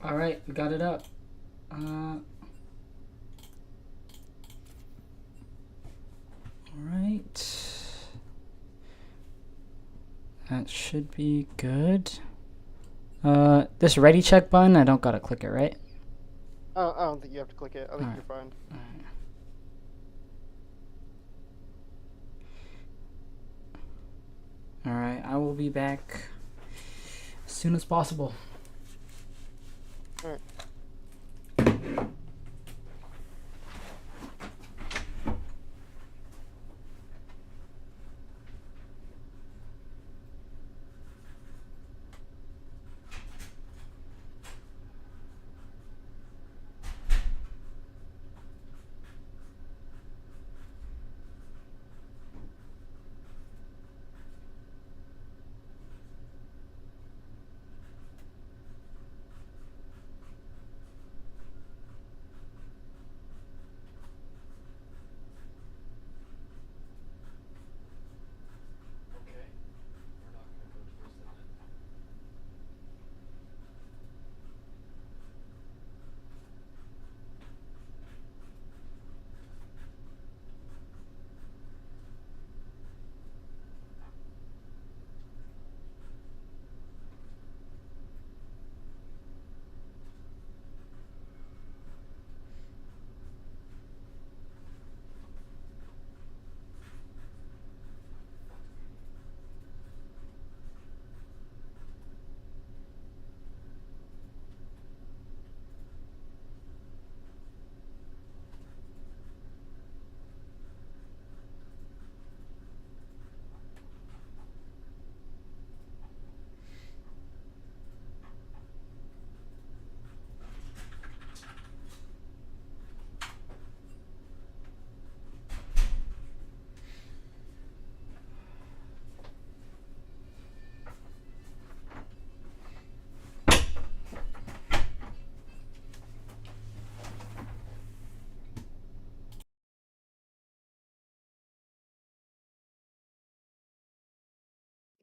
All right, we got it up. All right. That should be good. This ready check button, I don't gotta click it, right? I don't think you have to click it. I think Alright. you're fine. Alright, I will be back as soon as possible. Alright.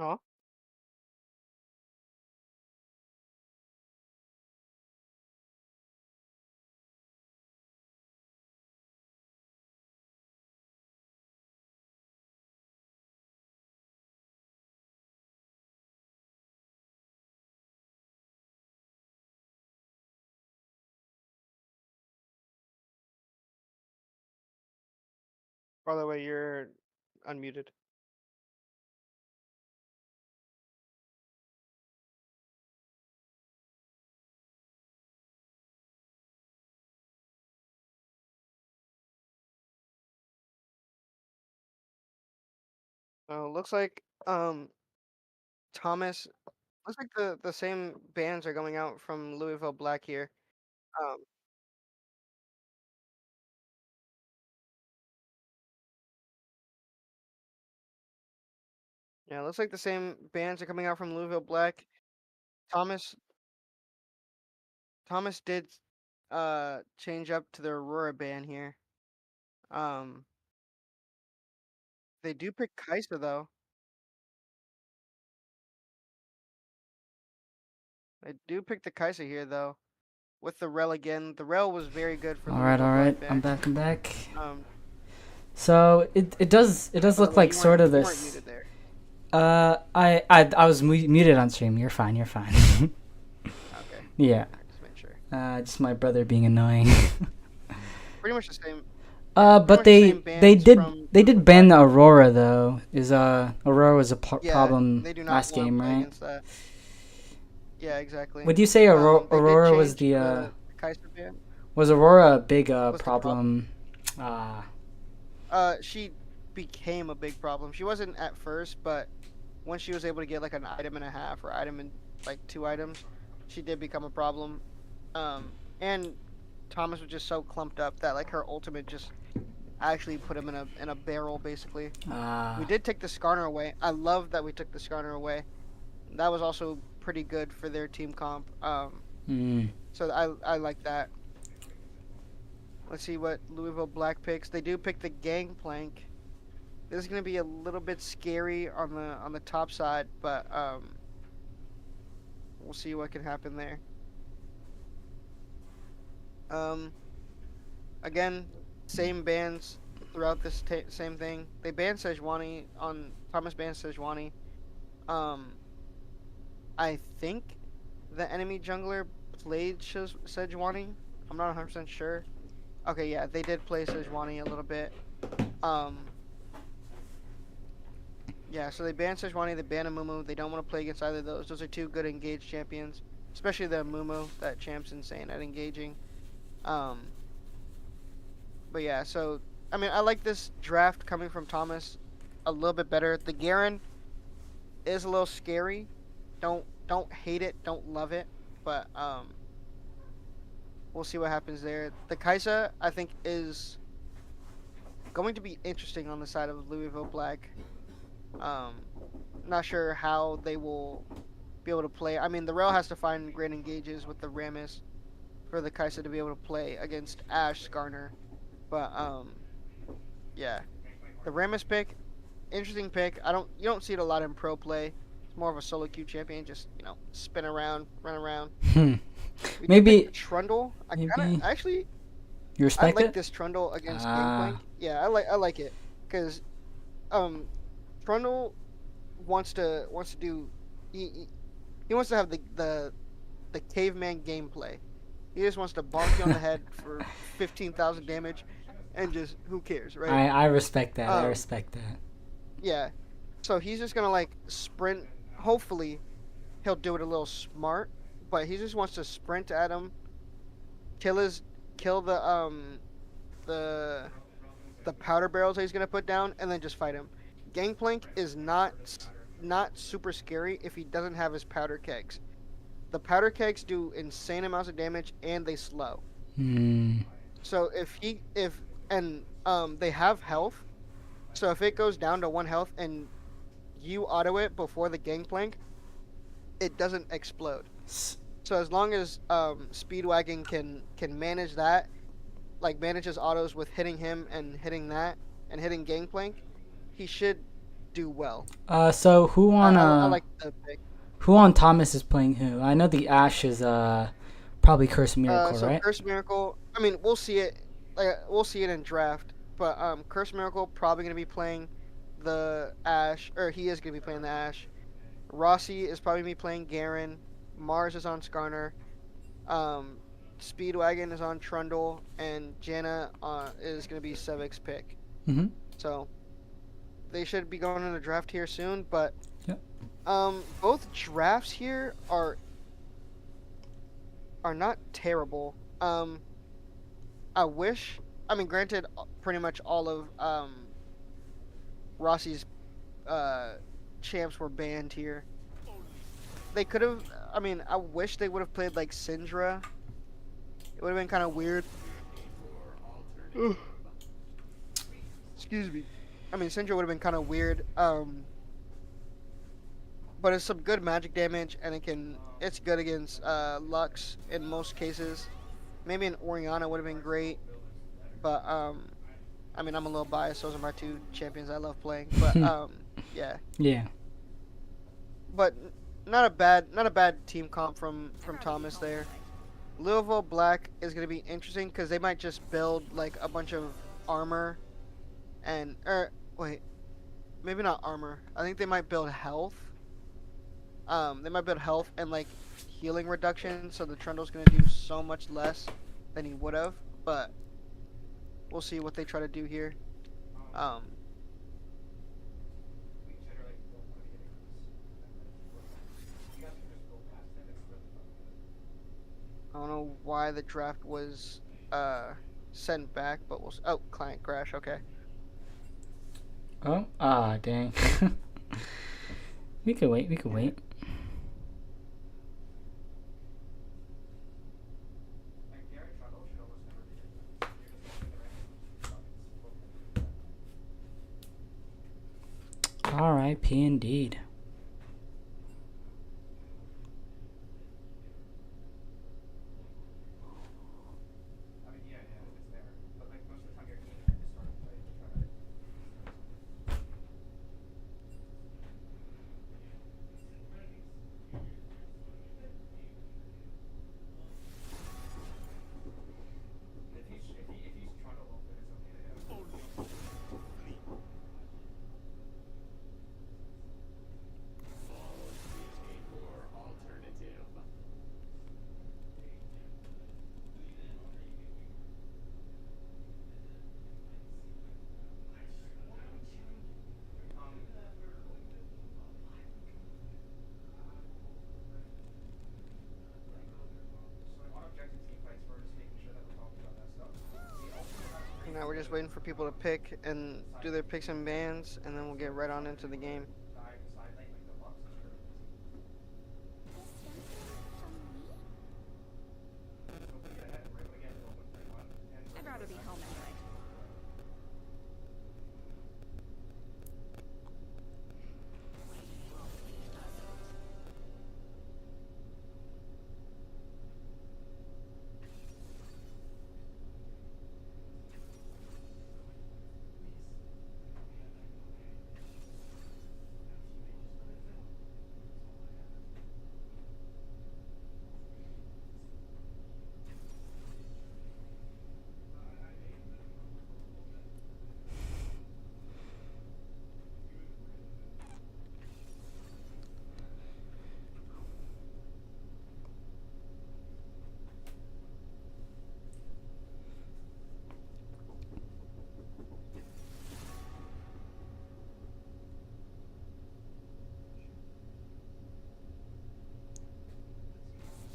Huh? By the way, you're unmuted. Looks like Thomas. Looks like the same bands are going out from Louisville Black here. Um, yeah, looks like the same bands are coming out from Louisville Black. Thomas Thomas did change up to the Aurora band here. Um, they do pick Kaisa though. They do pick the Kaisa here though. With the Rel again. The Rel was very good for All right, Louisville all right. Black I'm back. back. I'm back. Um, So it does by the look way, like sort of you weren't this. muted there. I was muted on stream. You're fine. You're fine. Okay. Yeah. Just make sure. Just my brother being annoying. Pretty much the same. But much the same they bands did from they did Louisville ban Black. the Aurora though. Aurora was a Yeah, problem they do not last want to game, play right? against that. Yeah, exactly. Would you say They Aurora did was change the the Kaisa ban. was Aurora a big Was the problem? She became a big problem. She wasn't at first, but once she was able to get like an item and a half or item and like 2 items, she did become a problem. And Thomas was just so clumped up that like her ultimate just actually put him in a barrel basically. We did take the Skarner away. I love that we took the Skarner away. That was also pretty good for their team comp. So I like that. Let's see what Louisville Black picks. They do pick the Gangplank. This is gonna be a little bit scary on the top side, but we'll see what can happen there. Again, same bans throughout this same thing. They banned Sejuani on Thomas banned Sejuani. I think the enemy jungler played Sejuani. I'm not 100% sure. Okay, yeah, they did play Sejuani a little bit. Yeah, so they banned Sejuani, they banned Amumu. They don't want to play against either of those. Those are 2 good engaged champions, especially the Amumu. That champ's insane at engaging. But yeah, so I mean, I like this draft coming from Thomas a little bit better. The Garen is a little scary. Don't hate it, don't love it, but we'll see what happens there. The Kaisa, I think, is going to be interesting on the side of Louisville Black. Not sure how they will be able to play. I mean, the Rel has to find great engages with the Rammus for the Kaisa to be able to play against Ashe Skarner. But yeah, the Rammus pick, interesting pick. You don't see it a lot in pro play. It's more of a solo queue champion, just spin around, run around. Maybe Trundle. maybe Actually, you I respect like it. this Trundle against Gangplank. Yeah, I like it because Trundle wants to do he wants to have the caveman gameplay. He just wants to bonk you on the head for 15,000 damage, and just who cares, right? I respect that. I respect that. Yeah. So he's just gonna like sprint. Hopefully, he'll do it a little smart, but he just wants to sprint at him, kill the powder barrels that he's gonna put down, and then just fight him. Gangplank is not super scary if he doesn't have his powder kegs. The powder kegs do insane amounts of damage and they slow. So they have health. So if it goes down to 1 health and you auto it before the Gangplank, it doesn't explode. So as long as Speedwagon can manage that, like manage his autos with hitting him and hitting that and hitting Gangplank, he should do well. So who on I like the pick. who on Thomas is playing who? I know the Ashe is probably Curse Miracle, So right? Curse Miracle. I mean, we'll see it. We'll see it in draft. But Curse Miracle probably gonna be playing the Ashe, or he is gonna be playing the Ashe. Rossi is probably gonna be playing Garen. Mars is on Skarner. Speedwagon is on Trundle, and Janna is gonna be Sevic's pick. So they should be going in the draft here soon. But Yep. both drafts here are not terrible. I wish. I mean, granted, pretty much all of Rossi's uh champs were banned here. They could have. I mean, I wish they would have played like Syndra. It would have been kind of weird. Excuse me. I mean, Syndra would have been kind of weird. But it's some good magic damage, and it's good against Lux in most cases. Maybe an Orianna would have been great, but I mean, I'm a little biased. Those are my two champions I love playing. But yeah. Yeah. But not a bad team comp from Thomas there. Louisville Black is gonna be interesting because they might just build like a bunch of armor, and wait, maybe not armor. I think they might build health. They might build health and like healing reduction, so the Trundle's gonna do so much less than he would have. But we'll see what they try to do here. I don't know why the draft was sent back, but we'll. Oh, client crash. Okay. Oh, dang. We could wait. We could wait. R.I.P. indeed. Now we're just waiting for people to pick and do their picks and bans, and then we'll get right on into the game. I'd rather be home anyway.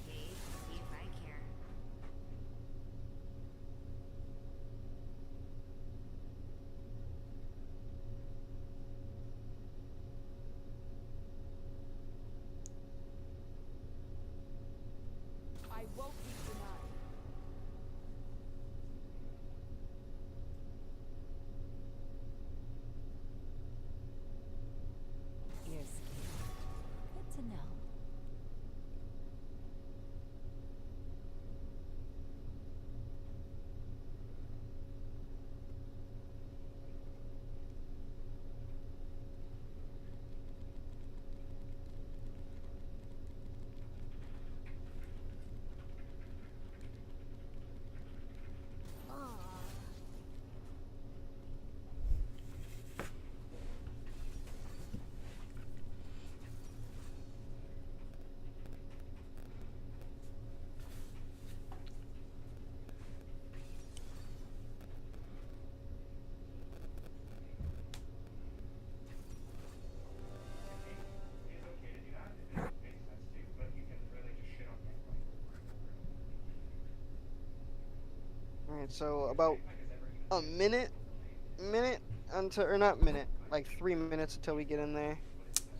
See if I care. I won't be denied. You're scared. Good to know. Alright, so about a minute until, or not minute, like 3 minutes until we get in there.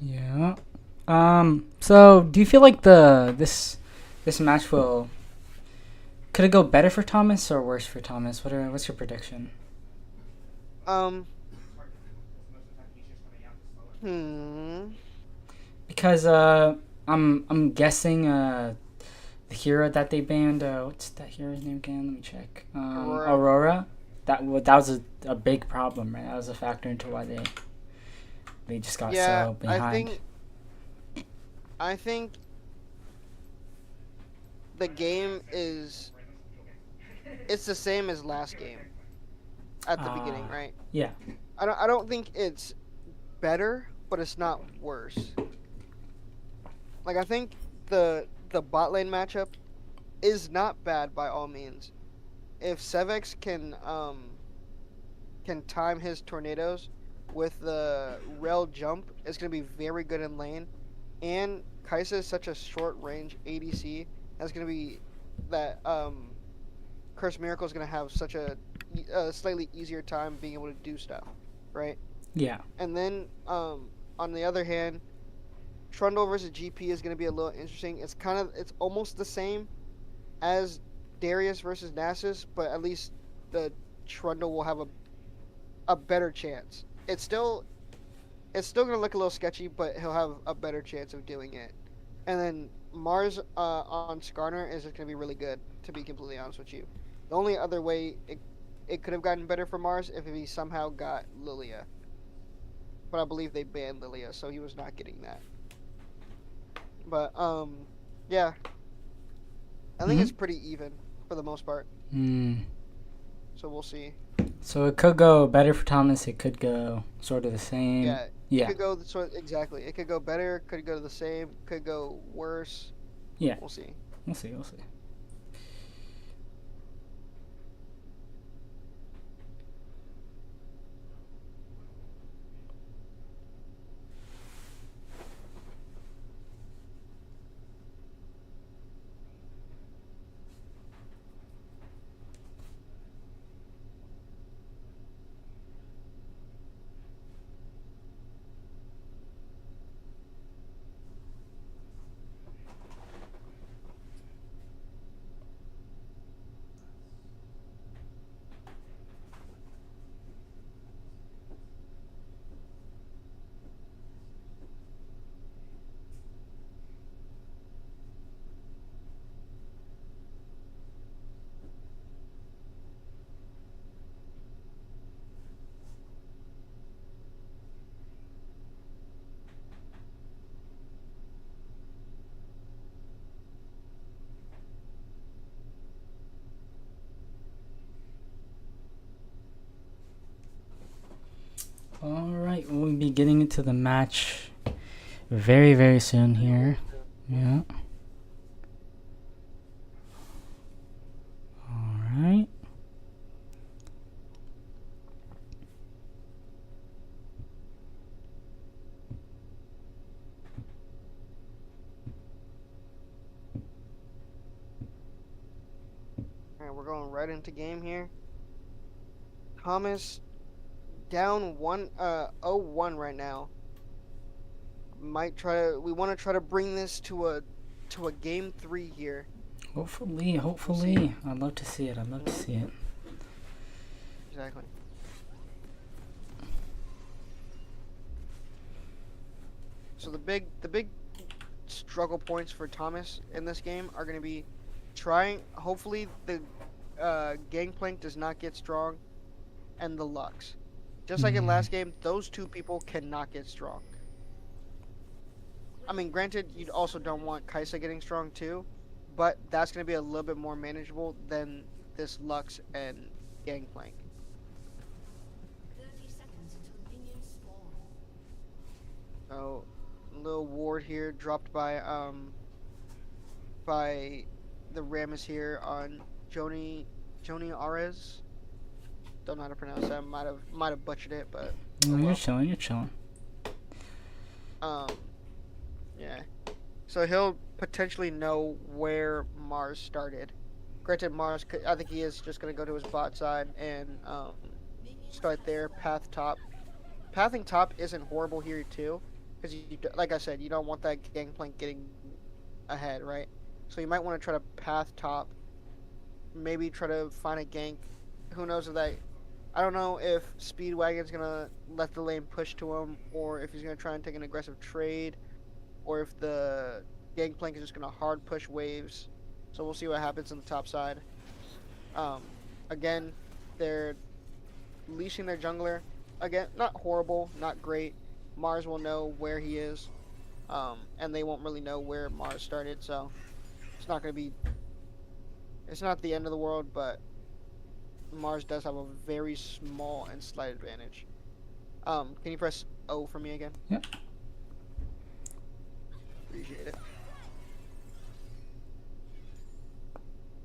Yeah. So do you feel like this match will could it go better for Thomas or worse for Thomas? What's your prediction? Um, hmm. Because I'm guessing the hero that they banned, what's that hero's name again? Let me check. Aurora. Aurora. That was a big problem, right? That was a factor into why they just got Yeah, so behind. I think the game is, it's the same as last game at the beginning, right? Yeah. I don't think it's better, but it's not worse. Like, I think the bot lane matchup is not bad by all means. If Sevex can time his tornadoes with the rail jump, it's gonna be very good in lane. And Kaisa is such a short range ADC. That's gonna be that Curse Miracle is gonna have such a slightly easier time being able to do stuff, right? Yeah. And then on the other hand, Trundle versus GP is gonna be a little interesting. It's almost the same as Darius versus Nasus, but at least the Trundle will have a better chance. It's still gonna look a little sketchy, but he'll have a better chance of doing it. And then Mars on Skarner is just gonna be really good, to be completely honest with you. The only other way it could have gotten better for Mars if he somehow got Lilia. But I believe they banned Lilia, so he was not getting that. But yeah. I think it's pretty even for the most part. So we'll see. So it could go better for Thomas. It could go sort of the same. Yeah. Yeah. It could go exactly. It could go better. Could go the same. Could go worse. Yeah. We'll see. We'll see. All right, we'll be getting into the match very, very soon here. Yeah. All right. Alright, we're going right into game here. Thomas down 0-1 right now. We want to try to bring this to a game 3 here. Hopefully. I'd love to see it. Exactly. So the big struggle points for Thomas in this game are going to be hopefully the Gangplank does not get strong, and the Lux. Just like in last game, those two people cannot get strong. I mean, granted, you also don't want Kaisa getting strong too, but that's going to be a little bit more manageable than this Lux and Gangplank. 30 seconds until minions spawn. So, little ward here dropped by the Rammus here on Joni Arez. Don't know how to pronounce that. Might have butchered it, but No, you're chilling. Yeah. So he'll potentially know where Mars started, Granted, I think he is just gonna go to his bot side and start there, path top. Pathing top isn't horrible here too, because like I said, you don't want that gangplank getting ahead, right? So you might want to try to path top, maybe try to find a gank. Who knows if that? I don't know if Speedwagon's gonna let the lane push to him, or if he's gonna try and take an aggressive trade, or if the gangplank is just gonna hard push waves. So we'll see what happens on the top side. Again, they're leashing their jungler. Again, not horrible, not great. Mars will know where he is, and they won't really know where Mars started, so it's not the end of the world, but Mars does have a very small and slight advantage. Can you press O for me again? Yep. Appreciate it.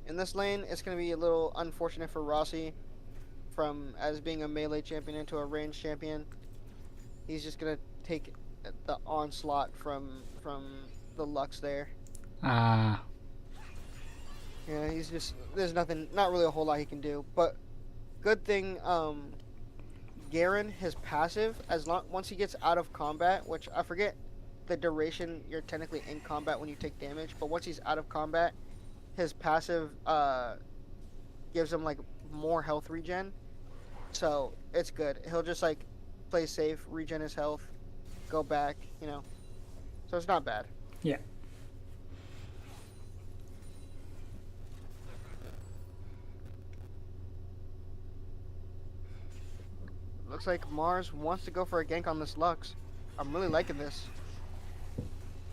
In this lane, it's going to be a little unfortunate for Rossi from as being a melee champion into a range champion. He's just going to take the onslaught from the Lux there. Yeah, there's not really a whole lot he can do. But good thing, Garen, his passive, once he gets out of combat, which I forget the duration you're technically in combat when you take damage, but once he's out of combat, his passive gives him like more health regen, so it's good. He'll just like play safe, regen his health, go back, so it's not bad. Yeah. Looks like Mars wants to go for a gank on this Lux. I'm really liking this.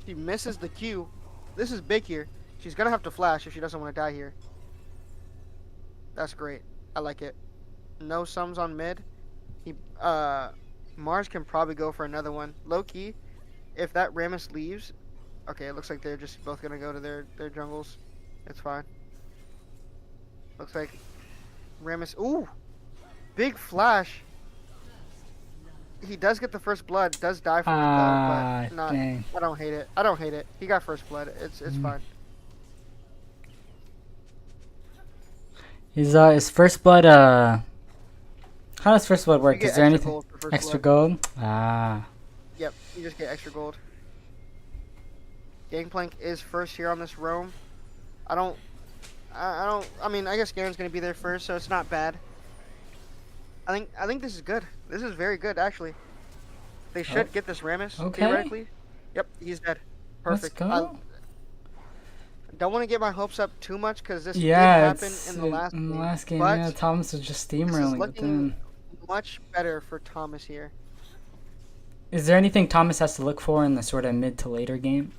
She misses the Q. This is big here. She's gonna have to flash if she doesn't want to die here. That's great. I like it. No sums on mid. Mars can probably go for another one. Low key, if that Rammus leaves, okay, it looks like they're just both gonna go to their jungles. It's fine. Looks like Rammus. Ooh, big flash. He does get the first blood. Does die from it though, but not. Dang. I don't hate it. I don't hate it. He got first blood. It's fine. Is first blood how does first blood work? You Is there get anything gold for first extra blood. gold? Yep, you just get extra gold. Gangplank is first here on this roam. I mean, I guess Garen's gonna be there first, so it's not bad. I think this is good. This is very good, actually. They should get this Rammus, okay. theoretically. Yep, he's dead. Perfect. Let's go. Don't want to get my hopes up too much because this did Yeah, happen in the last game. But Yeah, Thomas was just this is steamrolling. But looking then, much better for Thomas here. is there anything Thomas has to look for in the sort of mid to later game?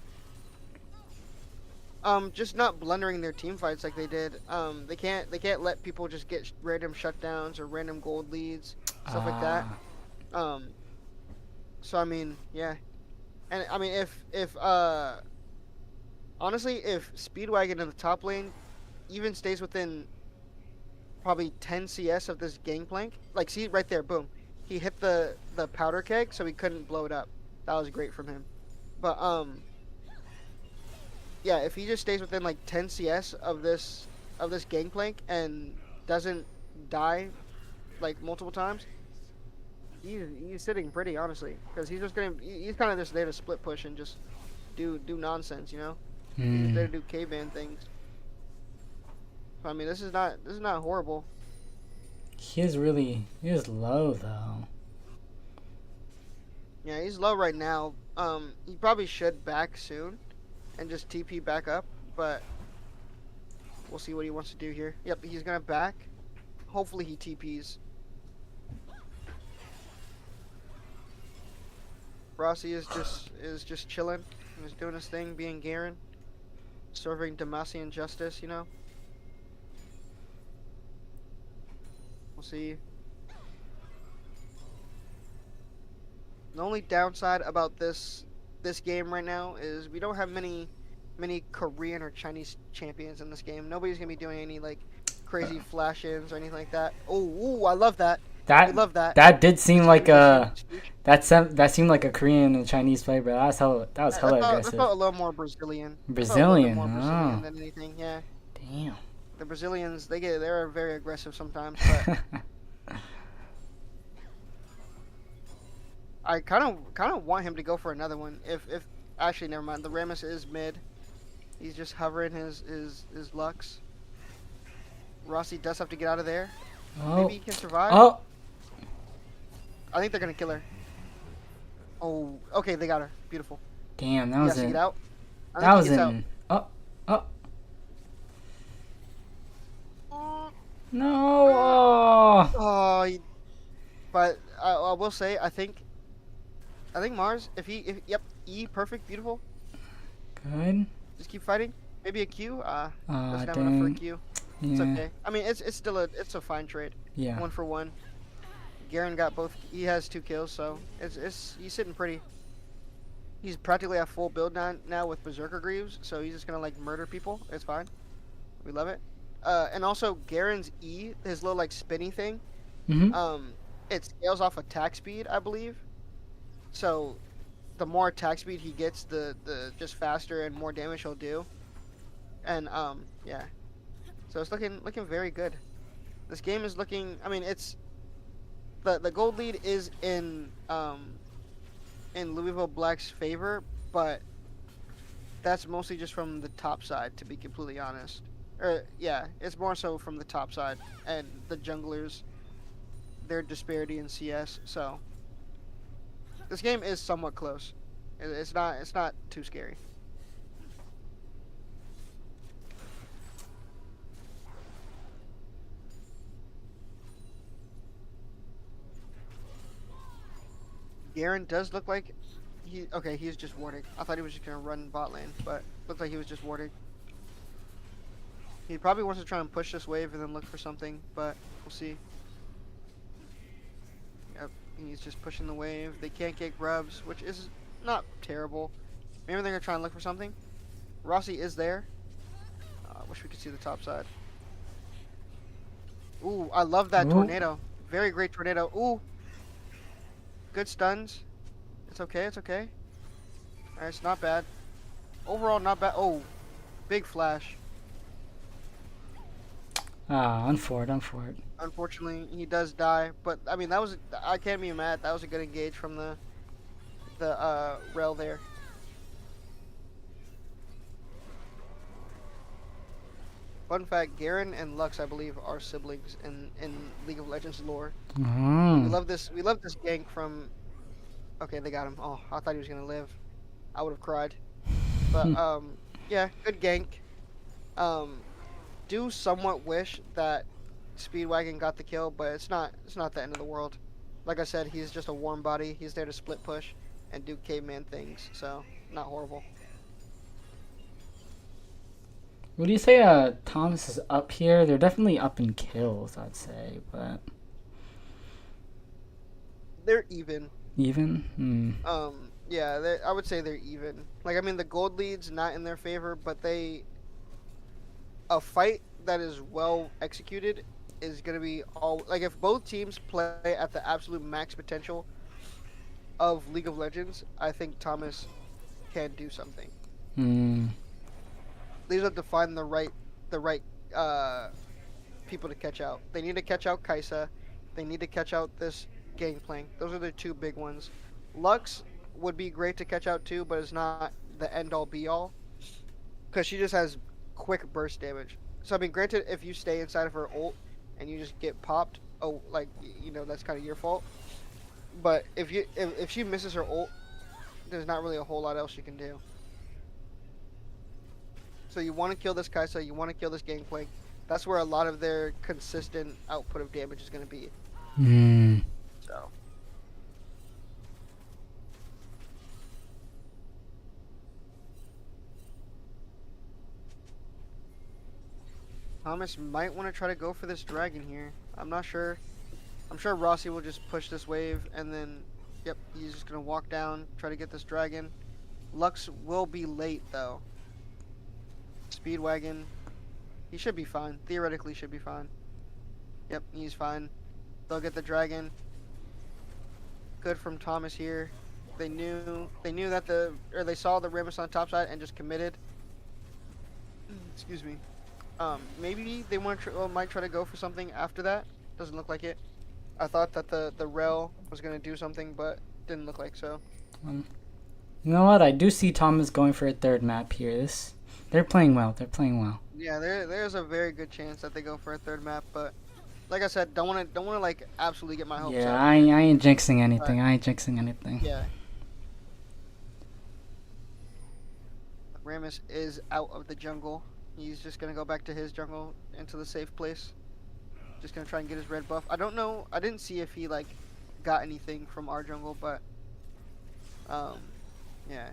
Just not blundering their team fights like they did. They can't let people just get random shutdowns or random gold leads, stuff like that. So I mean, yeah, and I mean if honestly, if Speedwagon in the top lane even stays within probably 10 CS of this gangplank, like see right there, boom, he hit the powder keg, so he couldn't blow it up. That was great from him. But yeah, if he just stays within like 10 CS of this gangplank and doesn't die like multiple times, he's sitting pretty, honestly, because he's kind of just there to split push and just do nonsense, He's there to do K-ban things. I mean, this is not horrible. He is low though. Yeah, he's low right now. He probably should back soon and just TP back up, but we'll see what he wants to do here. Yep, he's gonna back. Hopefully he TPs. Rossi is just chilling. He's doing his thing, being Garen, serving Demacian justice, We'll see. The only downside about this game right now is we don't have many Korean or Chinese champions in this game. Nobody's gonna be doing any like crazy flash-ins or anything like that. Oh, I love that. I love that. That did seem like that seemed like a Korean and Chinese play, bro. That was hella aggressive. That felt a little more Brazilian. Brazilian, More Brazilian than anything, yeah. Damn. The Brazilians, they're very aggressive sometimes, but I kind of want him to go for another one. If actually never mind, the Rammus is mid. He's just hovering his Lux. Rossi does have to get out of there. Oh. Maybe he can survive. Oh. I think they're gonna kill her. Oh, okay, they got her. Beautiful. Damn, that He was has to in. get out. I That think was he gets out. in. Oh. No. Oh. Oh, but I will say I think Mars if yep E perfect beautiful. Good. Just keep fighting. Maybe a Q. Doesn't have enough for a Dang. Q. Yeah. It's okay. I mean it's still a fine trade. Yeah. 1 for 1. Garen got both. He has 2 kills, so he's sitting pretty. He's practically at full build now with Berserker Greaves, so he's just gonna like murder people. It's fine. We love it. And also Garen's E, his little like spinny thing. Mhm. It scales off attack speed, I believe. So, the more attack speed he gets, the just faster and more damage he'll do. And yeah. So it's looking very good. This game is looking. I mean, it's the gold lead is in Louisville Black's favor, but that's mostly just from the top side, to be completely honest. Yeah, it's more so from the top side and the junglers, their disparity in CS. So this game is somewhat close. It's not too scary. Garen does look like he's just warding. I thought he was just gonna run bot lane, but looked like he was just warding. He probably wants to try and push this wave and then look for something, but we'll see. Yep, he's just pushing the wave. They can't get grubs, which is not terrible. Maybe they're gonna try and look for something. Rossi is there. I wish we could see the top side. Ooh, I love that Ooh. tornado. Very great tornado. Ooh. Good stuns. It's okay, it's okay. Alright, it's not bad. Overall, not bad. Oh, big flash. Unfortunate. Unfortunately, he does die. But, I mean, I can't be mad. That was a good engage from the rail there. Fun fact, Garen and Lux, I believe, are siblings in League of Legends lore. We love this gank from... Okay, they got him. Oh, I thought he was going to live. I would have cried. But, yeah, good gank. Do somewhat wish that Speedwagon got the kill, but it's not the end of the world. Like I said, he's just a warm body. He's there to split push and do caveman things, so not horrible. Would you say Thomas is up here? They're definitely up in kills, I'd say, but They're even. even? Yeah, I would say they're even. Like, I mean, the gold lead's not in their favor, but a fight that is well executed is going to be all... Like, if both teams play at the absolute max potential of League of Legends, I think Thomas can do something. They just have to find the right people to catch out. They need to catch out Kaisa. They need to catch out this Gangplank. Those are the 2 big ones. Lux would be great to catch out too, but it's not the end-all be-all, because she just has quick burst damage. So, I mean, granted, if you stay inside of her ult and you just get popped, oh, like, you know, that's kind of your fault. But if she misses her ult, there's not really a whole lot else you can do. So you want to kill this Kaisa, you want to kill this Gangplank. That's where a lot of their consistent output of damage is going to be. So. Thomas might want to try to go for this dragon here. I'm not sure. I'm sure Rossi will just push this wave and then, yep, he's just going to walk down, try to get this dragon. Lux will be late though. Speedwagon, he should be fine. Theoretically should be fine. Yep, he's fine. They'll get the dragon. Good from Thomas here. They knew that they saw the Rammus on top side and just committed. Excuse me. Maybe they might try to go for something after that. Doesn't look like it. I thought that the rail was gonna do something, but didn't look like so. You know what? I do see Thomas going for a third map here. They're playing well. They're playing well. Yeah, there's a very good chance that they go for a third map, but like I said, don't wanna like absolutely get my hopes Yeah, up. I ain't jinxing But anything. I ain't jinxing anything. yeah, Ramus is out of the jungle. He's just gonna go back to his jungle into the safe place. Just gonna try and get his red buff. I don't know. I didn't see if he like got anything from our jungle, but um, yeah.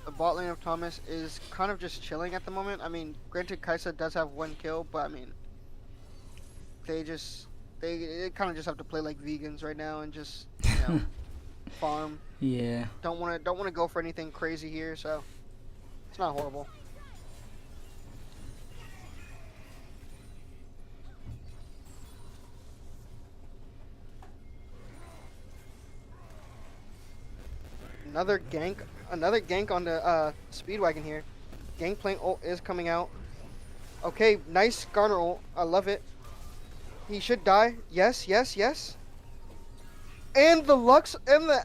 The bot lane of Thomas is kind of just chilling at the moment. I mean, granted, Kaisa does have 1 kill, but I mean, they kind of just have to play like vegans right now and just farm. Yeah. Don't wanna go for anything crazy here, so it's not horrible. Another gank on the Speedwagon here. Gangplank ult is coming out. Okay, nice Garner ult. I love it. He should die. Yes, yes, yes. And the Lux and the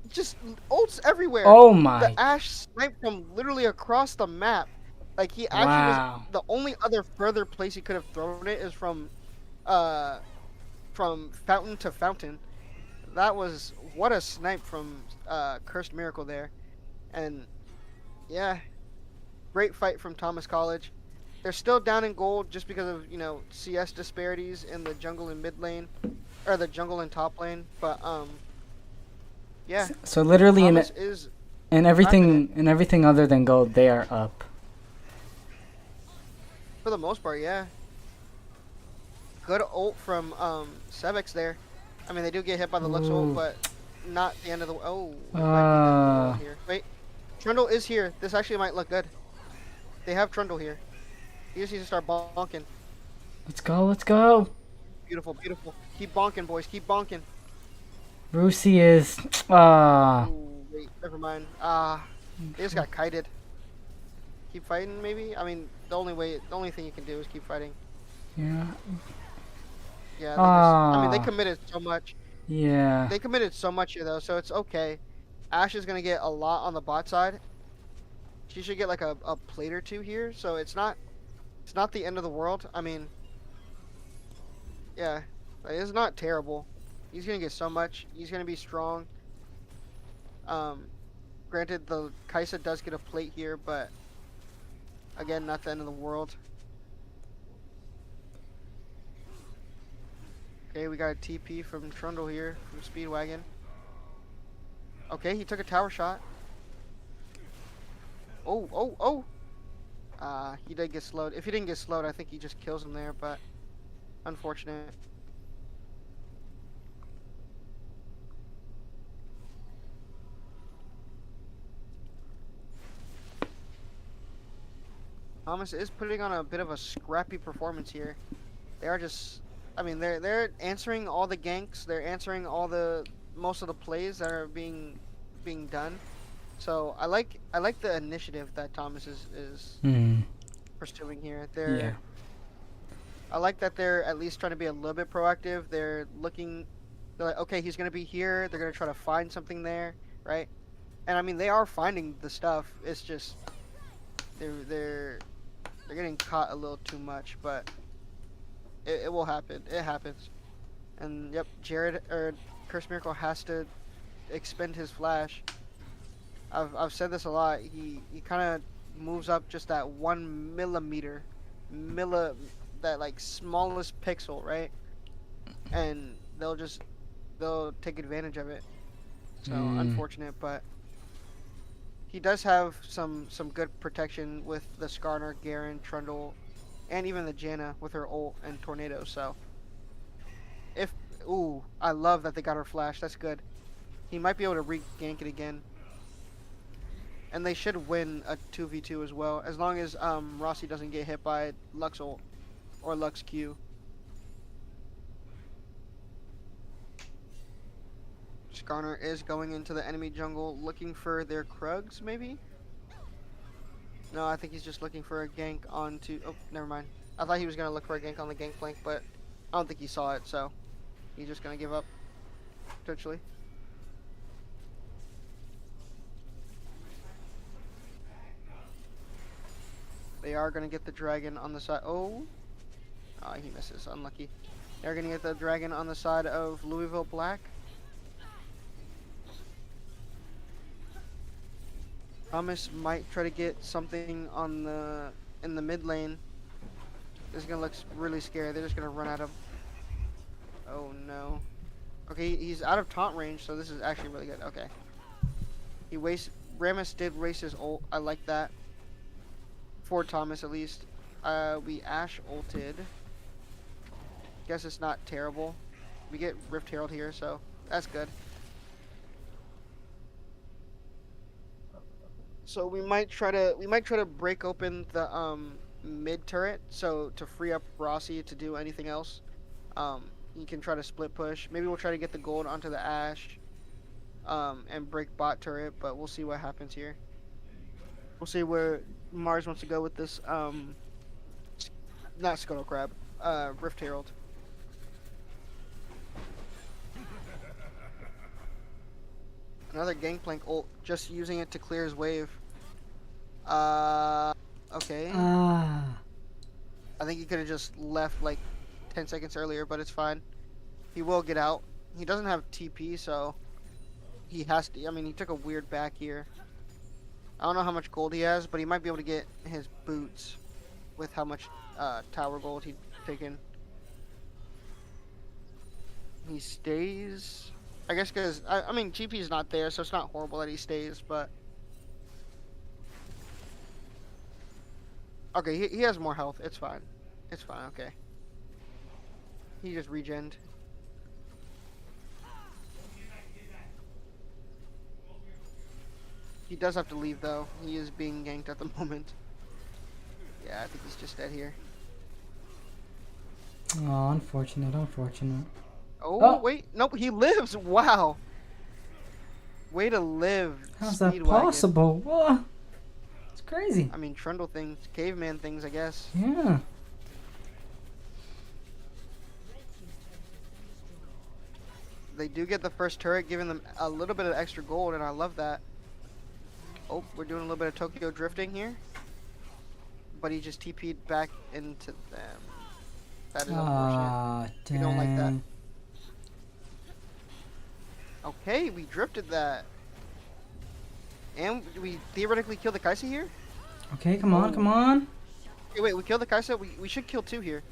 just ults everywhere. Oh my. The Ashe sniped from literally across the map. Like he actually Wow. was the only other further place he could have thrown it is from fountain to fountain. That was what a snipe from Cursed Miracle there. And yeah, great fight from Thomas College. They're still down in gold just because of, CS disparities in the jungle and mid lane, or the jungle and top lane. But yeah. So literally Thomas is in everything other than gold, they are up. for the most part, yeah. Good ult from Sevix there. I mean, they do get hit by the Lux ult, Ooh. but not the end of the. Oh, it might be the end of the world here. Wait, Trundle is here. This actually might look good. They have Trundle here. He just needs to start bonking. Let's go. Let's go. Beautiful, beautiful. Keep bonking, boys. Keep bonking. Rusi is. Ooh, wait, never mind. They just got kited. Keep fighting, maybe. I mean, the only thing you can do is keep fighting. Yeah. Yeah. I mean, they committed so much. Yeah. They committed so much here, though, so it's okay. Ashe is gonna get a lot on the bot side. She should get like a plate or two here, so it's not the end of the world. I mean, yeah, it's not terrible. He's gonna get so much. He's gonna be strong. Granted, the Kaisa does get a plate here, but again, not the end of the world. Okay, we got a TP from Trundle here, from Speedwagon. Okay, he took a tower shot. Oh, oh, oh! He did get slowed. If he didn't get slowed, I think he just kills him there, but unfortunate. Thomas is putting on a bit of a scrappy performance here. They are just, I mean, they're answering all the ganks. They're answering all most of the plays that are being done. So I like the initiative that Thomas is pursuing here. Yeah. I like that they're at least trying to be a little bit proactive. They're like, okay, he's gonna be here. They're gonna try to find something there, right? And I mean, they are finding the stuff. It's just they're getting caught a little too much, but it will happen. It happens. And yep, Curse Miracle has to expend his flash. I've said this a lot. He kind of moves up just that 1 millimeter, that like smallest pixel, right? And they'll take advantage of it. So unfortunate, but he does have some good protection with the Skarner, Garen, Trundle, and even the Janna with her ult and Tornado. So I love that they got her flash. That's good. He might be able to re-gank it again. And they should win a 2v2 as well, as long as Rossi doesn't get hit by Lux ult or Lux Q. Skarner is going into the enemy jungle looking for their Krugs, maybe? No, I think he's just looking for a gank onto. Oh, never mind. I thought he was gonna look for a gank on the gangplank, but I don't think he saw it, so he's just gonna give up. Potentially. They are gonna get the dragon on the side. Oh, he misses. Unlucky. They're gonna get the dragon on the side of Louisville Black. Thomas might try to get something on the in the mid lane. This is gonna look really scary. They're just gonna run at him. Oh no. Okay, he's out of taunt range, so this is actually really good. Okay. Rammus did waste his ult. I like that. For Thomas at least. We Ashe ulted. Guess it's not terrible. We get Rift Herald here, so that's good. So we might try to break open the mid turret, so to free up Rossi to do anything else. You can try to split push. Maybe we'll try to get the gold onto the Ashe, and break bot turret, but we'll see what happens here. We'll see where Mars wants to go with this. Not Scuttle Crab, Rift Herald. Another Gangplank ult, just using it to clear his wave. Okay. I think he could have just left like 10 seconds earlier, but it's fine. He will get out. He doesn't have TP, so he has to. I mean, he took a weird back here. I don't know how much gold he has, but he might be able to get his boots with how much tower gold he'd taken. He stays. I guess because, I mean, GP is not there, so it's not horrible that he stays, but... Okay, he has more health. It's fine. It's fine, okay. He just regened. He does have to leave, though. He is being ganked at the moment. Yeah, I think he's just dead here. Oh, unfortunate, unfortunate. Oh, wait. Nope, he lives. Wow. Way to live. How's that Speedwagon. possible? What? It's crazy. I mean, Trundle things, caveman things, I guess. Yeah. They do get the first turret, giving them a little bit of extra gold, and I love that. Oh, we're doing a little bit of Tokyo drifting here. But he just TP'd back into them. That is unfortunate. Dang. We don't like that. Okay, we drifted that. And we theoretically kill the Kaisa here? Okay, come on, come on. Okay, wait, we killed the Kaisa? We should kill 2 here.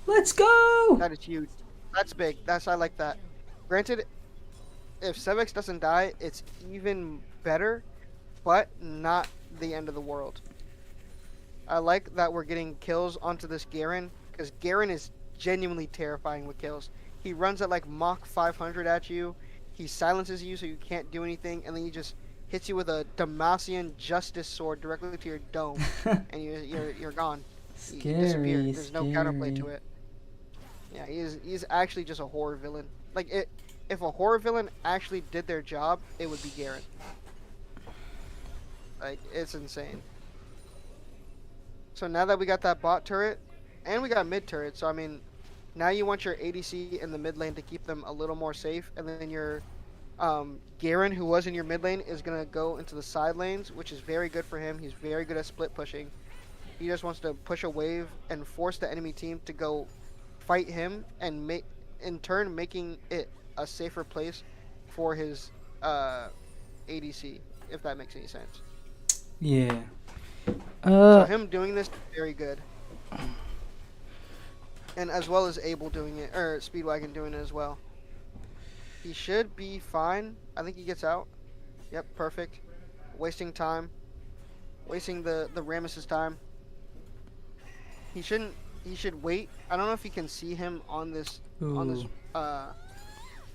Let's go! That is huge. That's big. I like that. Granted, if Sevex doesn't die, it's even better, but not the end of the world. I like that we're getting kills onto this Garen, because Garen is genuinely terrifying with kills. He runs at like Mach 500 at you, he silences you so you can't do anything, and then he just hits you with a Damacian Justice Sword directly to your dome, and you're gone. You disappear. There's no counterplay to it. Yeah, he's actually just a horror villain. Like, if a horror villain actually did their job, it would be Garen. Like, it's insane. So now that we got that bot turret, and we got mid turret, so I mean, now you want your ADC in the mid lane to keep them a little more safe, and then your Garen, who was in your mid lane, is going to go into the side lanes, which is very good for him. He's very good at split pushing. He just wants to push a wave and force the enemy team to go fight him, and in turn making it a safer place for his ADC, if that makes any sense. Yeah. So him doing this is very good. And as well as Abel doing it, or Speedwagon doing it as well. He should be fine. I think he gets out. Yep, perfect. Wasting time. Wasting the Rammus's time. He should wait. I don't know if you can see him on this I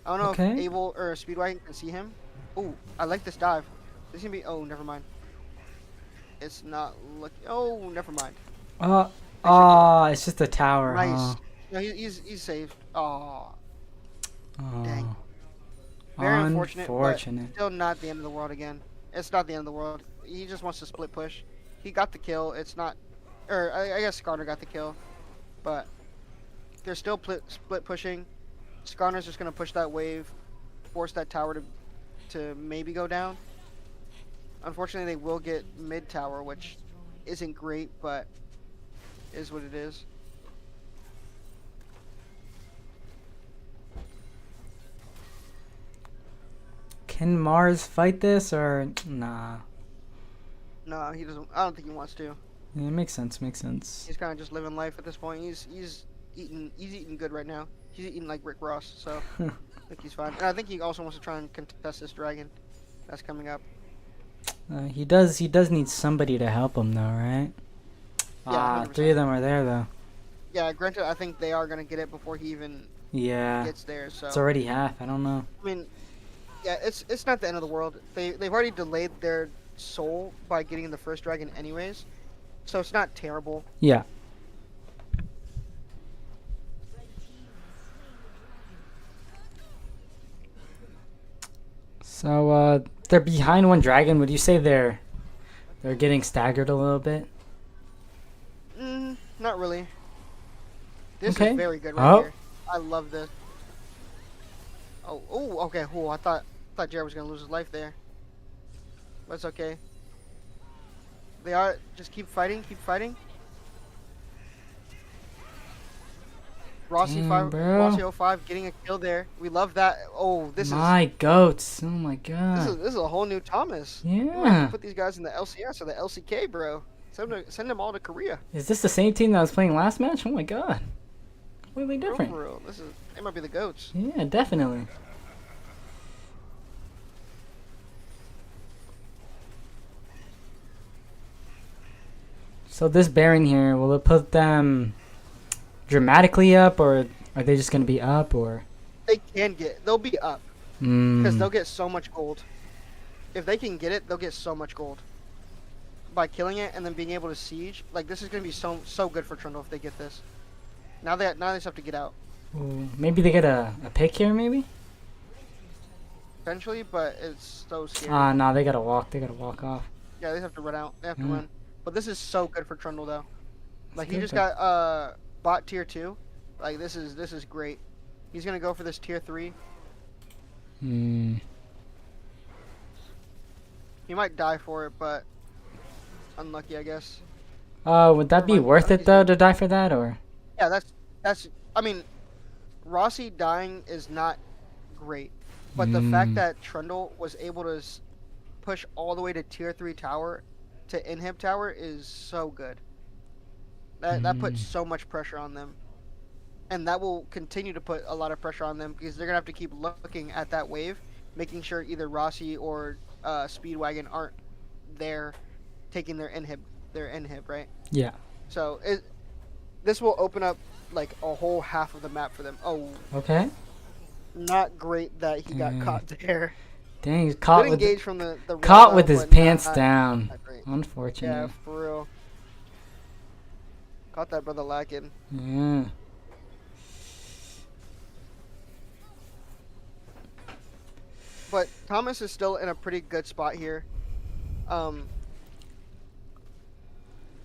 don't know if Abel or Speedwagon can see him. Ooh, I like this dive. This is gonna be never mind. It's not look oh, never mind. It's just a tower. Nice. Huh? No, he's saved. Oh. Oh. Dang. Very unfortunate, but still not the end of the world again. It's not the end of the world. He just wants to split push. he got the kill. It's not, or I guess Skarner got the kill, but they're still split pushing. Skarner's just gonna push that wave, force that tower to maybe go down. Unfortunately, they will get mid tower, which isn't great, but is what it is. Can Mars fight this or nah? No, he doesn't. I don't think he wants to. Yeah, it makes sense. Makes sense. He's kind of just living life at this point. He's eating good right now. He's eating like Rick Ross, so I think he's fine. And I think he also wants to try and contest this dragon that's coming up. He does need somebody to help him though, right? Yeah, 100%. 3 of them are there though. Yeah, granted, I think they are gonna get it before he even Yeah. gets there. So It's already half. I don't know. I mean, yeah, it's not the end of the world. They've already delayed their soul by getting the first dragon anyways, so it's not terrible. Yeah. So they're behind 1 dragon. Would you say they're getting staggered a little bit? Not really. This Okay. is very good right Oh. here. I love this. Oh, okay. I thought Jared was gonna lose his life there, but it's okay. They are just keep fighting. Rossi Damn, bro. Rossi 05 getting a kill there. We love that. Oh, this My goats. Oh my god. is a whole new Thomas. We might have to Yeah. put these guys in the LCS or the LCK, bro. Send them all to Korea. Is this the same team that was playing last match? Oh my god. Completely different. For real. They might be the goats. Yeah, definitely. So this Baron here, will it put them dramatically up, or are they just gonna be up, or? They'll be up because they'll get so much gold. If they can get it, they'll get so much gold by killing it and then being able to siege. Like, this is gonna be so good for Trundle if they get this. Now they just have to get out Ooh, maybe they get a pick here, maybe? eventually, but it's so scary. No, they gotta walk. They gotta walk off. Yeah, they have to run out. They have to Mm. run. But this is so good for Trundle though. Like, he good just though. got bot tier 2. Like, this is great. He's gonna go for this tier 3. Hmm. He might die for it, but unlucky, I guess. Would that be Never mind, worth I it think though to die for that, or? Yeah, that's. I mean, Rossi dying is not great, but the fact that Trundle was able to push all the way to tier 3 tower, to inhib tower, is so good. That puts so much pressure on them, and that will continue to put a lot of pressure on them because they're gonna have to keep looking at that wave, making sure either Rossi or Speedwagon aren't there, taking their inhib, right? Yeah. So this will open up like a whole half of the map for them. Oh, Okay. not great that he got caught there. Dang, he's caught Good with engage from the caught Roma, with his but pants not down. great. Unfortunate. Yeah, for real. Caught that brother lacking. Yeah. But Thomas is still in a pretty good spot here.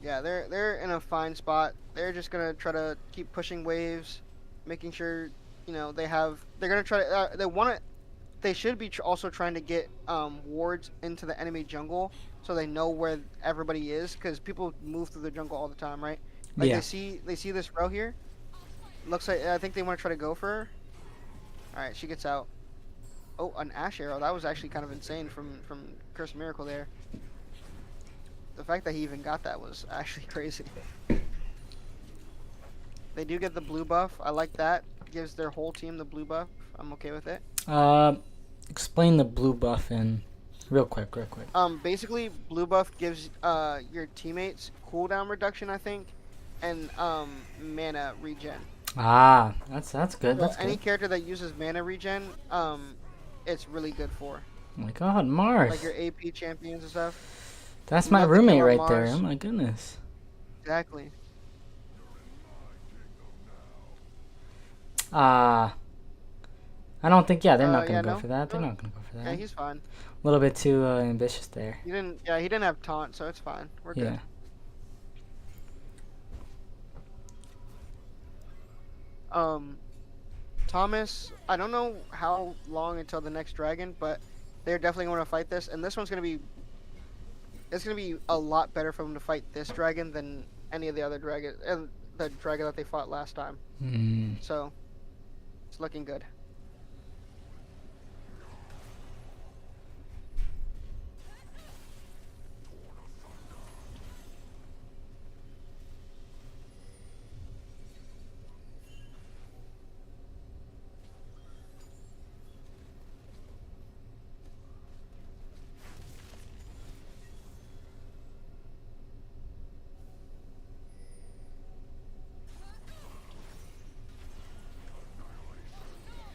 Yeah, they're in a fine spot. They're just gonna try to keep pushing waves, making sure they're gonna try to they should be also trying to get wards into the enemy jungle so they know where everybody is, because people move through the jungle all the time, right? Like, Yeah. they see this row here. Looks like I think they want to try to go for her. All right, she gets out. Oh, an Ash Arrow. That was actually kind of insane from Curse Miracle there. The fact that he even got that was actually crazy. They do get the blue buff. I like that. Gives their whole team the blue buff. I'm okay with it. Explain the blue buff in real quick. Basically, blue buff gives your teammates cooldown reduction, I think, and mana regen. That's good. So That's any good. character that uses mana regen, it's really good for. Oh my god, Mars. Like your AP champions and stuff. That's my Love the roommate kill on right there. Mars. Oh my goodness. Exactly. I I don't think. Yeah, they're not gonna yeah, go no? for that. They're No? not gonna go for Yeah, that. he's fine. A little bit too ambitious there. He didn't. Yeah, he didn't have taunt, so it's fine. We're Yeah. good. Um, Thomas. I don't know how long until the next dragon, but they're definitely going to fight this, and this one's gonna be. It's gonna be a lot better for them to fight this dragon than any of the other dragon and the dragon that they fought last time. Mm. So, it's looking good.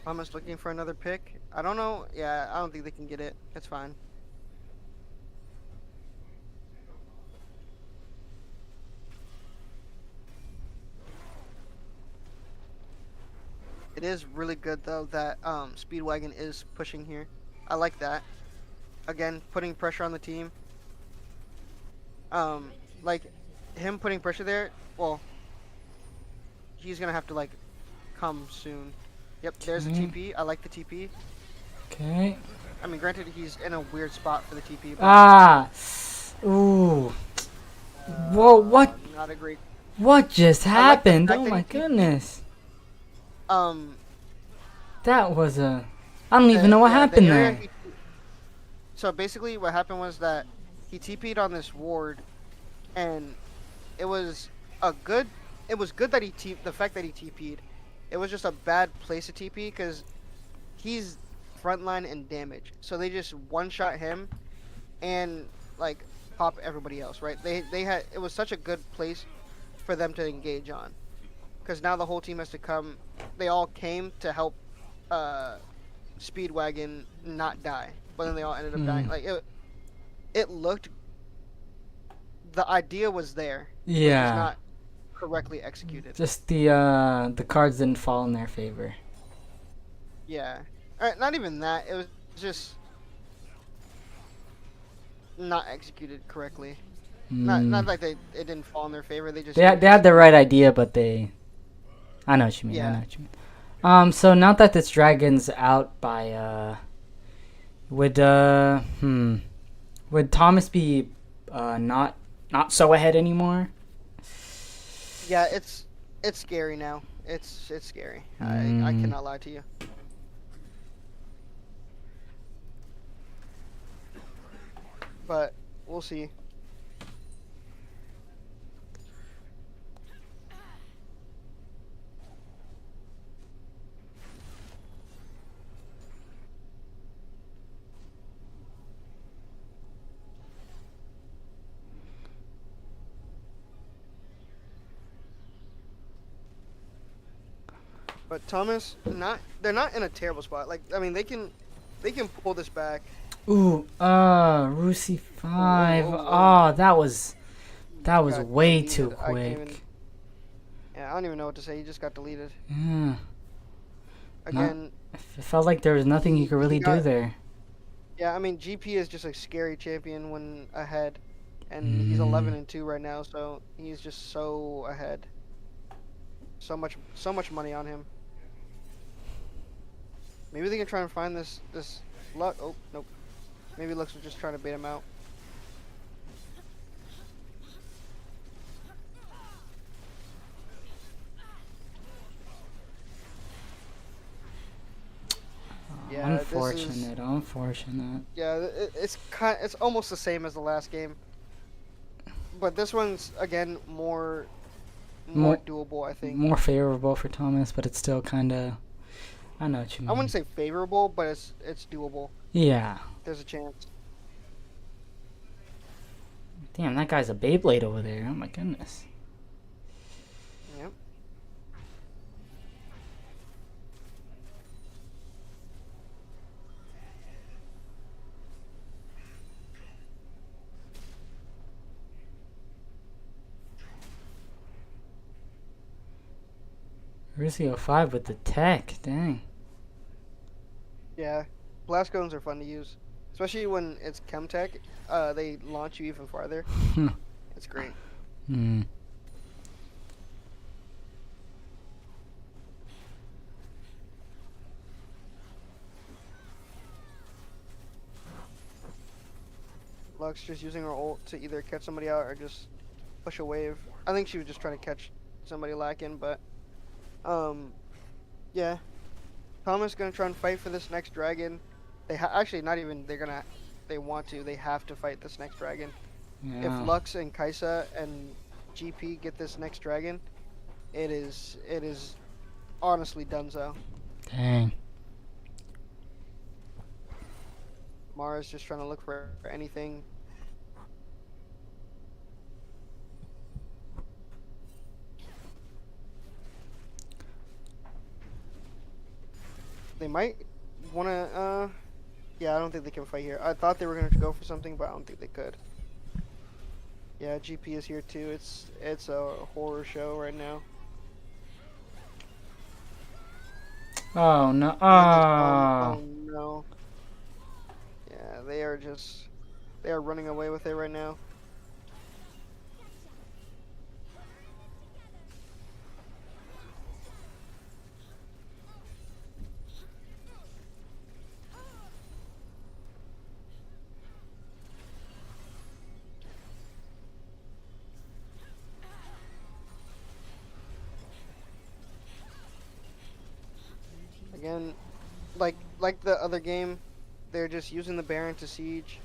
Thomas looking for another pick. I don't know. Yeah, I don't think they can get it. It's fine. It is really good though that Speedwagon is pushing here. I like that. Again, putting pressure on the team. Like him putting pressure there. Well, he's gonna have to like come soon. Yep, there's the Okay. TP. I like the TP. Okay. I mean, granted, he's in a weird spot for the TP. But, Ah. Ooh. Whoa! What? Not a great. What just I like the happened? fact Oh that my he TP'd. goodness. Um. That was a. I don't even know what yeah, the happened area there. So basically, what happened was that he TP'd on this ward, and it was a good. It was good that the fact that he TP'd. It was just a bad place to TP because he's frontline and damage. So they just one shot him, and like pop everybody else. Right? They had it was such a good place for them to engage on, because now the whole team has to come. They all came to help Speedwagon not die, but then they all ended up dying. Like it looked. The idea was there. It was just Yeah. not correctly executed. Just the cards didn't fall in their favor. Yeah. Not even that. It was just not executed correctly. Not like it didn't fall in their favor. They just They had the right idea, but they. I know what you mean. I Yeah. know what you mean. So now that this dragon's out by would would Thomas be not so ahead anymore? Yeah, it's scary now. It's scary. I cannot lie to you. But we'll see. But Thomas, they're not in a terrible spot. Like I mean, they can pull this back. Ooh, Rusi 5. whoa, whoa. Oh, that was Got way deleted. too I can't even- quick. Yeah, I don't even know what to say. He just got deleted Yeah. again. It felt like there was nothing you could really do got- there. Yeah, I mean GP is just a scary champion when ahead, and he's 11-2 right now, so he's just so ahead. So much money on him. Maybe they can try and find this luck. Oh nope. Maybe Lux was just trying to bait him out. Yeah, this is- Unfortunate. Yeah, it's almost the same as the last game, but this one's again more More- doable. I think. More favorable for Thomas, but it's still kind of. I know what you mean. I wouldn't say favorable, but it's doable. Yeah. There's a chance. Damn, that guy's a Beyblade over there. Oh my goodness. Yep. Rusio 5 with the tech. Dang. Yeah, blast cones are fun to use, especially when it's Chemtech. They launch you even farther. It's great. Hmm. Lux just using her ult to either catch somebody out or just push a wave. I think she was just trying to catch somebody lacking, but um, yeah. Thomas gonna try and fight for this next dragon. Actually not even they want to. They have to fight this next dragon. If Yeah. Lux and Kaisa and GP get this next dragon, it is honestly donezo. Dang. Mara's just trying to look for anything. They might wanna yeah, I don't think they can fight here. I thought they were gonna go for something, but I don't think they could. Yeah, GP is here too. It's a horror show right now. Oh no. Oh Oh. no. Yeah, they are running away with it right now. Again, like the other game, they're just using the Baron to siege.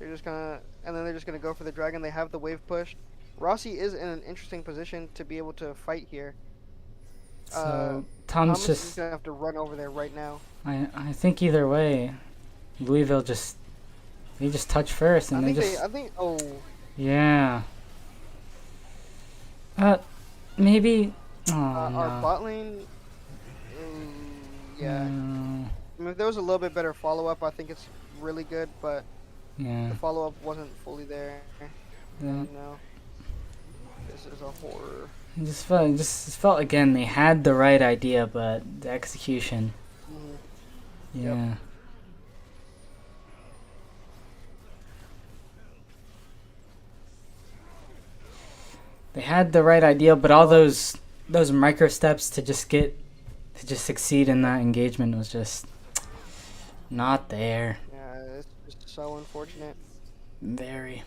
And then they're just gonna go for the dragon. They have the wave push. Rossi is in an interesting position to be able to fight here. So Tom's Thomas is just. gonna have to run over there right now. I think either way, Louisville they just touch first and I think oh yeah. Maybe. Oh our no. bot lane. Yeah. No. I mean, if there was a little bit better follow up, I think it's really good. But Yeah. the follow up wasn't fully there. Yeah. No. This is a horror. It just felt again they had the right idea, but the execution. Mhm. Yeah. They had the right idea, but all those micro steps to just succeed in that engagement was just not there. Yeah, it's just so unfortunate. Very.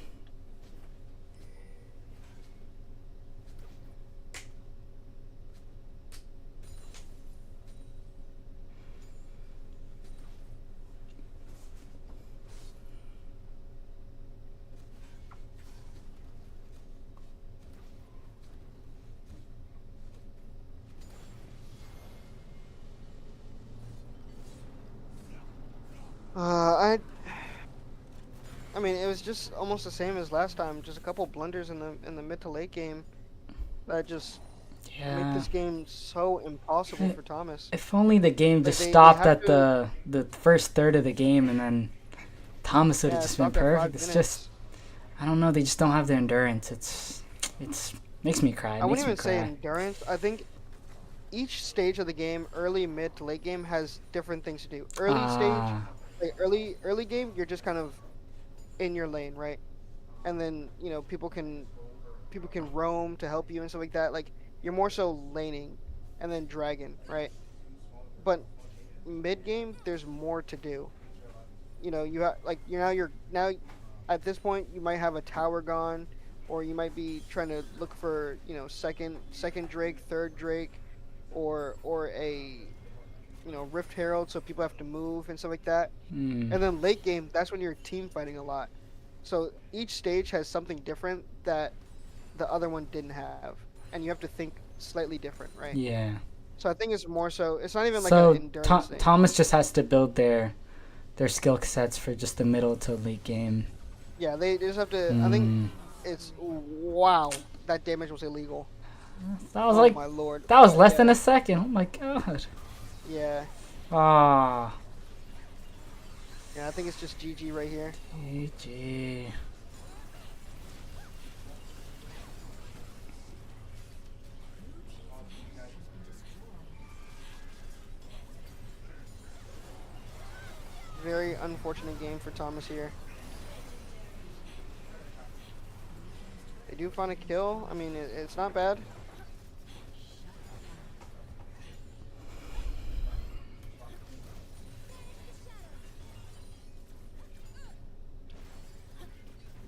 Uh, I mean, it was just almost the same as last time. Just a couple blunders in the mid to late game that just make Yeah. this game so impossible Yeah. for Thomas. If only the game Like, just they stopped have at to- the first third of the game, and then Thomas would Yeah, have just been stopped at 5 perfect. It's minutes. just I don't know. They just don't have the endurance. It's makes me cry. It I makes wouldn't me even say cry. endurance. I think each stage of the game, early, mid to late game, has different things to do. Early stage, like early game, you're just kind of in your lane, right? And then people can roam to help you and stuff like that. Like you're more so laning, and then dragon, right? But mid game, there's more to do. You have like you're now at this point you might have a tower gone, or you might be trying to look for second Drake, third Drake, or a Rift Herald, so people have to move and stuff like that. Mm. And then late game, that's when you're team fighting a lot. So each stage has something different that the other one didn't have, and you have to think slightly different, right? Yeah. So I think it's more so. It's not even like So an endurance thing. Thomas just has to build their skill sets for just the middle to late game. Yeah, they just have to. I think Mm. it's wow. That damage was illegal. That was Oh like my lord. that was less Yeah. than a second. Oh my god. Yeah. Ah. Yeah, I think it's just GG right here. GG. Very unfortunate game for Thomas here. They do find a kill. I mean, it's not bad.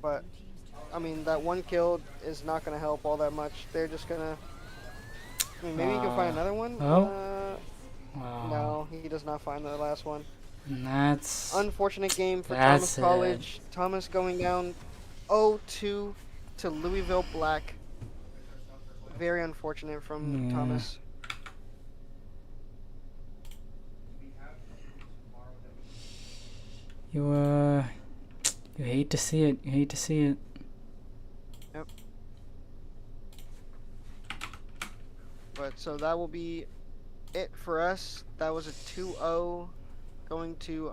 But, I mean, that one kill is not going to help all that much. They're just going to... I mean, maybe you can find another one? Wow. No, he does not find the last one. And that's... Unfortunate game for That's Thomas College. Thomas going down 0-2 to Louisville Black. Very unfortunate from Yeah. Thomas. You hate to see it. You hate to see it. Yep. But so that will be it for us. That was a 2-0 going to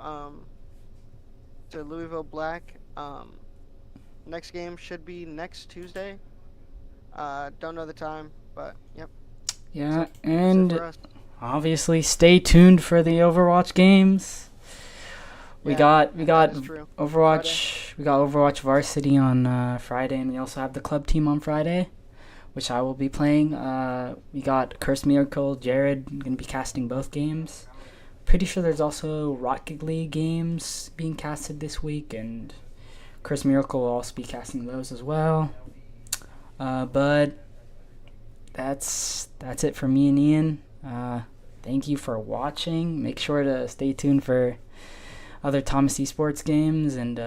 Louisville Black. Next game should be next Tuesday. Don't know the time, but yep. Yeah, That's it and for us. obviously stay tuned for the Overwatch games. We Yeah, got that is true. Overwatch. We got Overwatch Varsity on Friday, and we also have the club team on Friday, which I will be playing. We got Curse Miracle, Jared gonna be casting both games. Pretty sure there's also Rocket League games being casted this week, and Curse Miracle will also be casting those as well. But that's it for me and Ian. Thank you for watching. Make sure to stay tuned for other Thomas Esports games, and